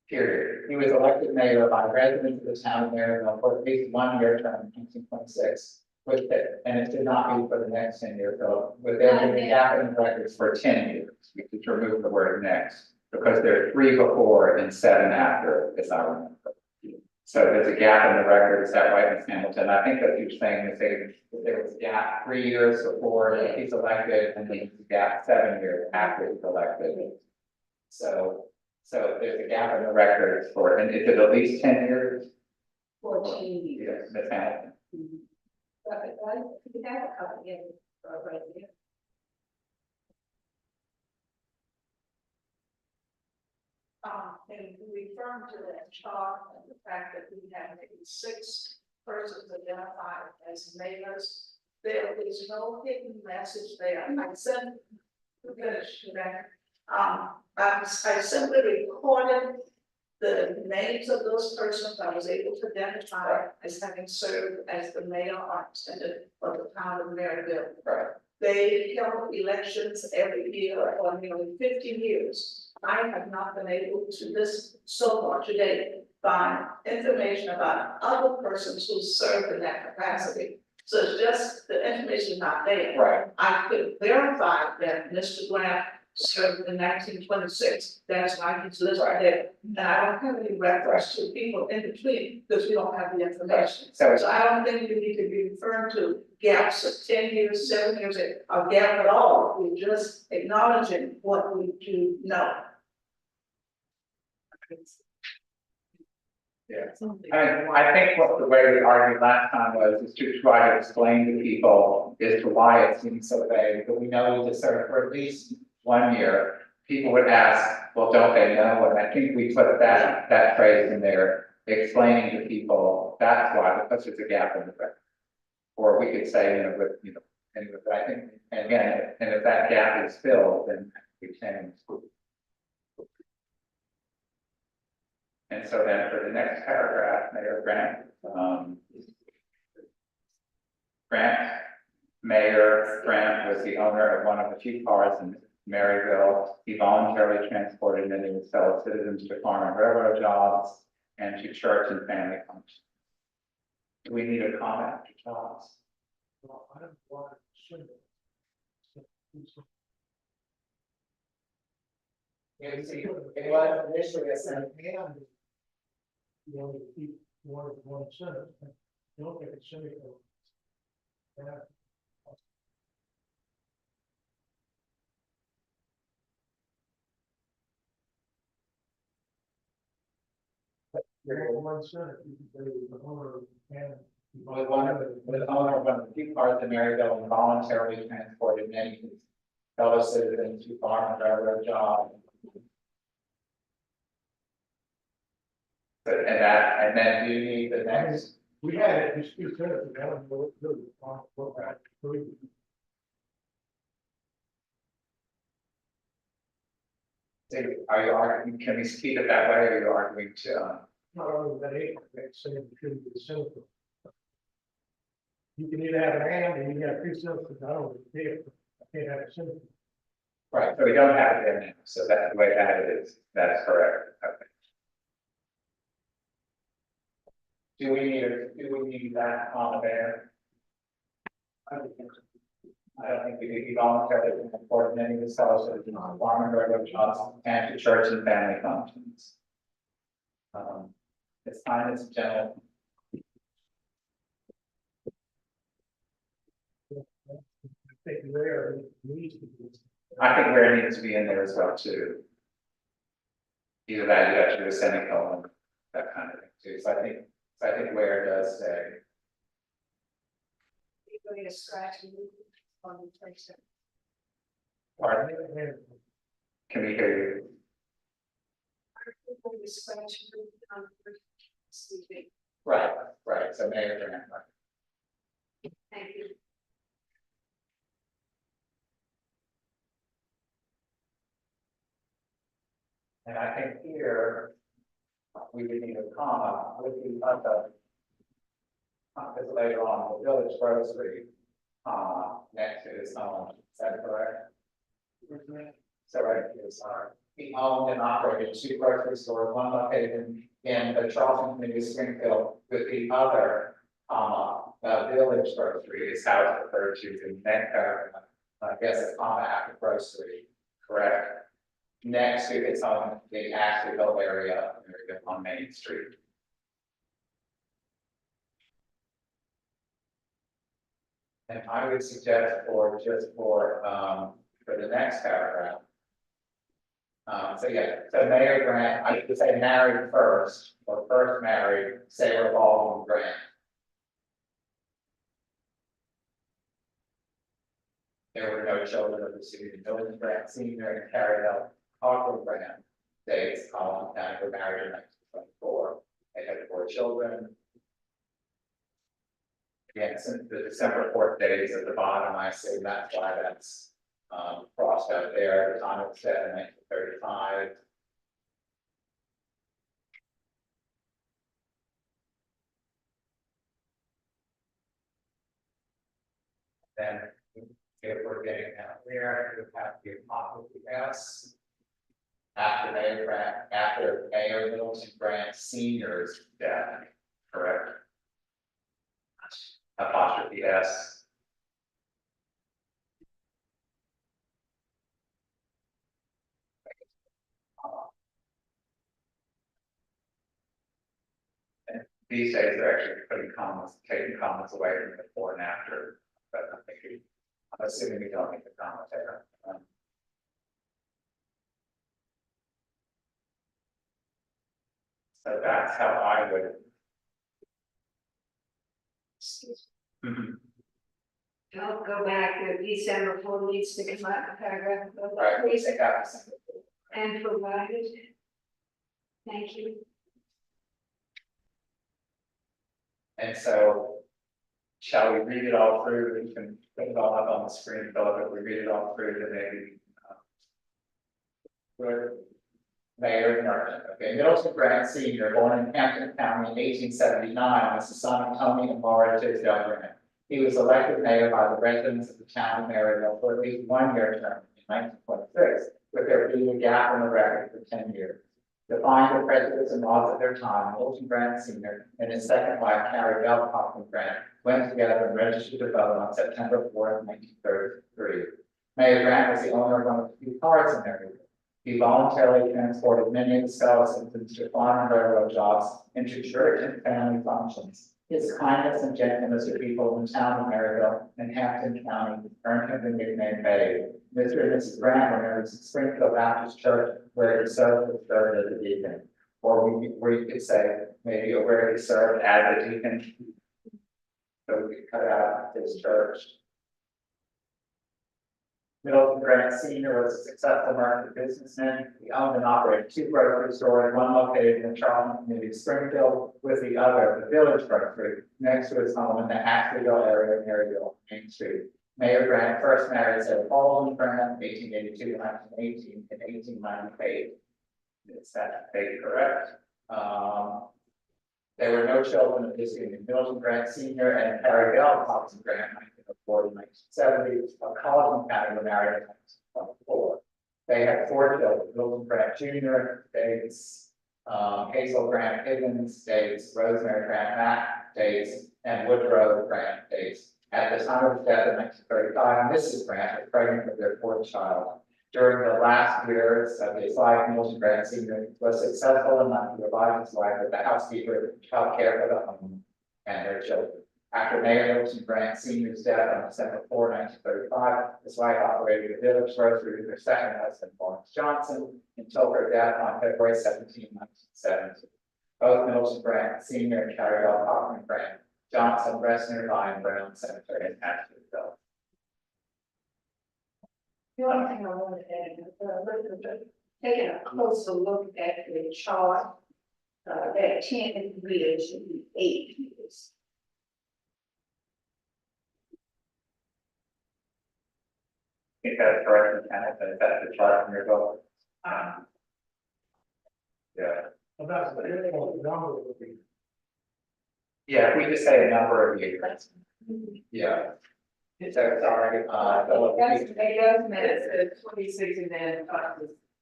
Period. He was elected mayor by residents of the town of Maryville for at least 1 year term in 1926, and it did not be for the next 10 years. So with there being a gap in the records for 10 years, we could remove the word next, because there are 3 before and 7 after, as I remember. So there's a gap in the record. Is that right, Ms. Hamilton? I think that you're saying that there was a gap 3 years before he's elected, and then there's a gap 7 years after he's elected. So there's a gap in the records for, and is it at least 10 years? 14 years. Yes, Ms. Hamilton. But we have a copy of it right here. And referring to that chart and the fact that we have maybe 6 persons identified as mayors, there is no hidden message there. I sent, finish that. I simply recorded the names of those persons I was able to identify as having served as the mayor or intendant of the town of Maryville. Right. They held elections every year for nearly 50 years. I have not been able to this so far today find information about other persons who served in that capacity. So it's just the information is not there. Right. I could verify that Mr. Grant served in 1926. That's why he's listed there. And I don't have any reference to people in between because we don't have the information. So So I don't think you need to be referring to gaps of 10 years, 7 years, or gap at all. We're just acknowledging what we do know. yeah, I think what the way we argued last time was is to try to explain to people as to why it seems so vague, but we know we just served for at least 1 year. People would ask, well, don't they know? And I think we put that phrase in there, explaining to people, that's why, because there's a gap in the record. Or we could say, anyway, but I think, and again, and if that gap is filled, then we can. And so then for the next paragraph, Mayor Mayor Grant was the owner of one of the few cars in Maryville. He voluntarily transported many of his fellow citizens to farm and railroad jobs and to church and family functions. Do we need a comment to jobs? Well, I don't want to assume it. Yeah, see, it was initially a And you only keep one sentence, you don't get a semicolon. Yeah. One sentence, you can say the owner and. was the owner of one of the few cars in Maryville and voluntarily transported many of his fellow citizens to farm and railroad jobs. And then do you need the next? We had it, just 2 sentences, I don't know what to do. Are you arguing, can we speed it that way, or are you arguing to, Not only that, it's saying it should be simple. You can either have an and, or you can have 2 sentences, I don't care, I can't have a sentence. right, so we don't have it there now, so that's the way that it is, that's correct, okay. Do we need that on there? I don't think we need voluntarily transport many of the fellow citizens on farm and railroad jobs and to church and family functions. It's fine, it's general. I think where it needs to be. I think where it needs to be in there as well too. Either that, you have to do a semicolon, that kind of thing too, so I think where it does say. You're going to scratch and move on the place. Pardon me? Can we hear you? You're going to scratch and move on the CV. Right, so Mayor Grant, right. Thank you. And I think here, we would need a comma with the other. Because later on, the village grocery, next to his home, is that correct? So right, is he owned and operated 2 grocery stores, one located in the Charleston community of Springfield, with the other, village grocery is how it's referred to in next paragraph. I guess a comma after grocery, correct? Next to its own, the Asheville area on Main Street. And I would suggest for the next paragraph. So Mayor Grant, I should say married first, or first married, Sarah Baldwin Grant. There were no children of the city of Village Grant Senior and carried out Hawthorne Grant dates, Colin and Danny were married in 1924. They had 4 children. Again, since the December 4th date is at the bottom, I say that's why that's crossed out there. The time it was set in 1935. Then, if we're getting out there, it would have to be apostrophe S. After Mayor Middleton Grant Senior's death, correct? Apostrophe S. And these days, they're actually putting commas, taking commas away from the before and after, but I'm assuming we don't need the comma there. So that's how I would. Don't go back to December 4 needs to come out of paragraph. Right, we take out. And provided. Thank you. And so, shall we read it all through? We can put it all up on the screen, Philip, if we read it all through, then maybe. Good. Mayor Norton, okay, Middleton Grant Senior, born in Hampton County in 1879, was the son of Tony and Laura Tisdale Grant. He was elected mayor by the residents of the town of Maryville for at least 1 year term in 1926, with there being a gap in the record for 10 years. Defying the prejudice and laws of their time, Middleton Grant Senior and his second wife, Carrie Bell Cochran Grant, went together and registered to vote on September 4, 1933. Mayor Grant was the owner of one of the few cars in Maryville. He voluntarily transported many of his fellow citizens to farm and railroad jobs, into church and family functions. His kindness and gentleness to people in the town of Maryville and Hampton County earned him the nickname Babe. Mr. and Mrs. Grant were married at Springfield Baptist Church, where he served as a deacon. Or we could say maybe where he served as a deacon. So we could cut out his church. Middleton Grant Senior was a successful merchant businessman. He owned and operated 2 grocery stores, one located in the Charleston community of Springfield, with the other, the Village Grocery, next to his home in the Axleyville area of Maryville, Main Street. Mayor Grant first married Sarah Baldwin Grant, 1882 to 1918, in 1898. Is that date correct? There were no children of his union. Middleton Grant Senior and Carrie Bell Cochran Grant, 1904 to 1970, of Colleton County, were married in 1924. They had 4 children: Middleton Grant Jr., dates Hazel Grant Higgins, dates Rosemary Grant Mack, dates, and Woodrow Grant, dates. At the time of his death in 1935, Mrs. Grant was pregnant with their 4th child. During the last years of his life, Middleton Grant Senior was successful enough to provide his wife with a housekeeper to help care for the home and their children. After Mayor Middleton Grant Senior's death on December 4, 1935, his wife operated a Village Grocery with her second husband, Lawrence Johnson, until her death on February 17, 1970. Both Middleton Grant Senior and Carrie Bell Cochran Grant Johnson rest nearby in Brown Cemetery in Asheville. The only thing I wanted to add, taking a closer look at the chart, that 10 years should be 8 years. I think that's correct, Lieutenant, but that's the chart from your book. Yeah. About the number would be. Yeah, if we just say a number of years. Yeah. So sorry, Philip, That's, it does minutes, it's 26 and then,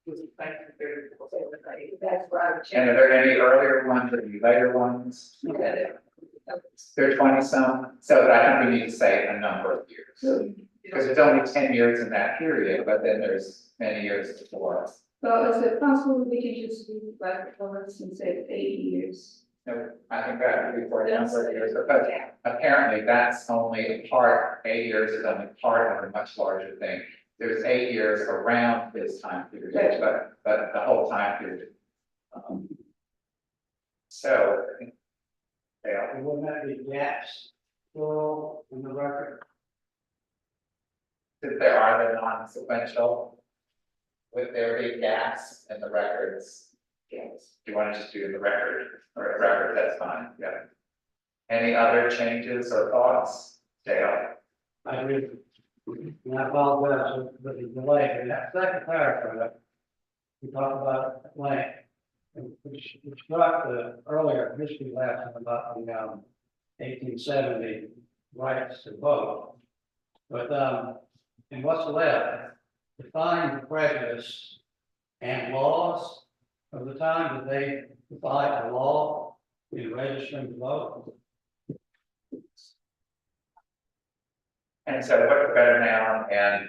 was 1934, that's right. and are there any earlier ones or any later ones? There are 20 some, so I think we need to say a number of years. Because it's only 10 years in that period, but then there's many years before. So is it possible we could just do like for instance, say 8 years? No, I think that would be for a number of years, because apparently that's only a part, 8 years is only part of a much larger thing. There's 8 years around this time period, but the whole time period. So. Yeah, And wouldn't that be gaps, plural in the record? if there are the non-sequential, would there be gaps in the records? Yes. Do you want to just do the record, or a record, that's fine, yeah. Any other changes or thoughts, Dale? I agree. And I apologize for the delay, in that second paragraph, we talked about land. Which brought the earlier history lesson about the 1870 rights to vote. But in what's left, define the prejudice and laws of the time that they define a law in registering to vote. And so what's better now, and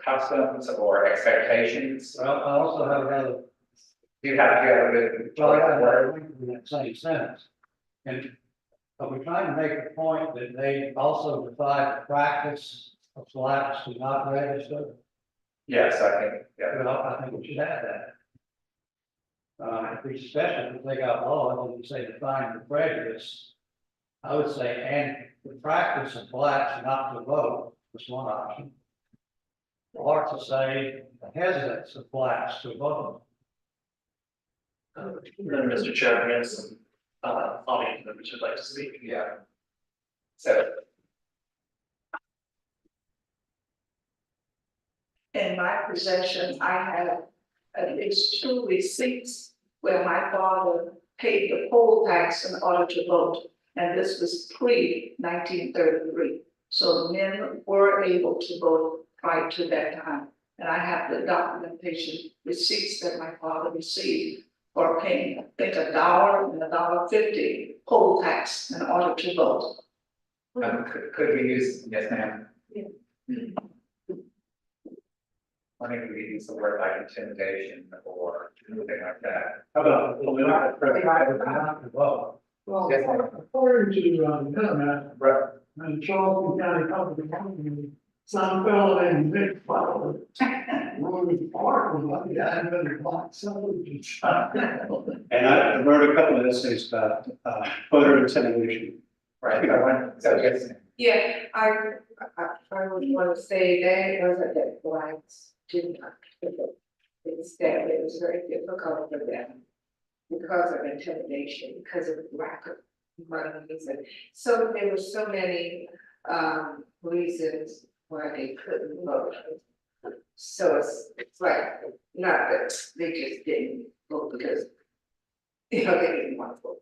customs or expectations? Well, I also have another. You have a good Well, I choice of got word. that in that same sentence. And, but we're trying to make the point that they also define the practice of blacks to not register. Yes, I think, yeah. Well, I think we should add that. If we especially if they got law, and you say define the prejudice, I would say, and the practice of blacks not to vote was one option. Or to say the hesitance of blacks to vote. Then, Mr. Chair, we have some, audience members who'd like to speak. Yeah. So, In my possession, I have at least 2 receipts where my father paid the poll tax in order to vote. And this was pre-1933. So men were able to vote prior to that time. And I have the documentation receipts that my father received for paying, I think, $1 and $1.50 poll tax in order to vote. could we use, yes, ma'am? Yeah. I think we use the word like intimidation or anything like that. How about? Not to vote. Well, Yes, ma'am. according to, internet, Right. and Charleston County Public Health, some fellow named Vic Fowler, Roman Park was like, yeah, I better block subdivisions. And I wrote a couple of essays about, voter intimidation. Right, that one, so yes, Yeah, I would want to say that it wasn't that blacks did not. Instead, it was very difficult for them because of intimidation, because of lack of money. And so there were so many reasons why they couldn't vote. So it's like, not that they just didn't vote because, they didn't want to vote.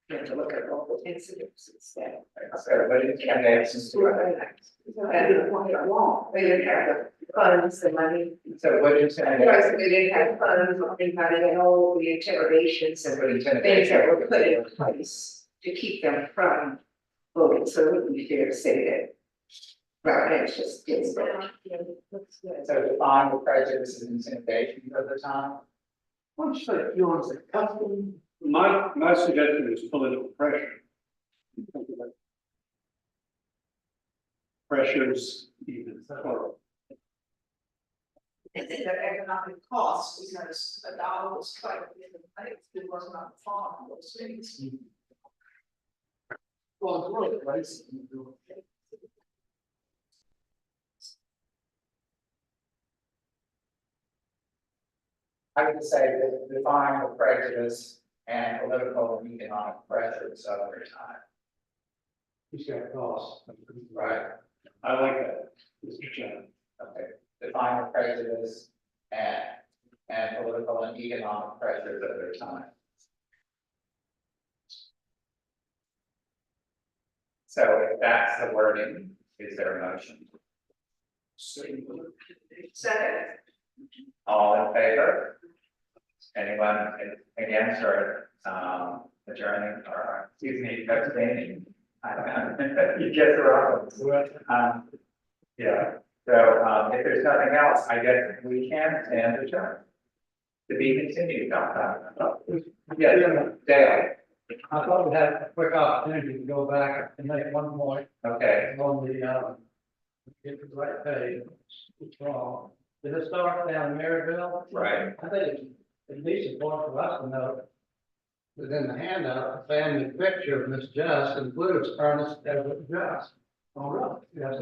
You have to look at local incidents instead. so, but intimidation. They didn't want it wrong. They didn't have the funds, the money. So what Because intimidation? they didn't have funds, or anybody, and all the interrogations and What things intimidation? that were put in place to keep them from voting. So it wouldn't be fair to say that. Right, it's just, it's. So define the prejudice and intimidation of the time. What's that, you want to say custom? My suggestion is political pressure. Pressures, even, or And then the economic costs, because $1 was quite a bit of place, it was not farm, those things. Well, it's really right. I would say that define the prejudice and political and economic pressures of their time. He's got costs. Right. I like that, Mr. Chairman. Okay, define the prejudice and political and economic pressures of their time. So if that's the wording, is there a motion? Second. All in favor? Anyone against or adjourning or, excuse me, abstaining? I don't know. You guess wrong. Yeah, so if there's nothing else, I guess we can stand adjourned. To be continued, yeah, Dale, I thought we had a quick opportunity to go back and make one point okay, on the, get the right page, it's wrong. Did it start down in Maryville? right, I think it's at least important for us to know that in the handout, the family picture of Miss Just includes Ernest Everett Just. All right, yes,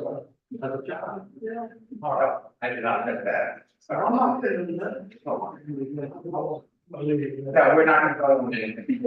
as a child. Yeah. all right, I did not know that. I'm not saying that. No, we're not going to vote on anything.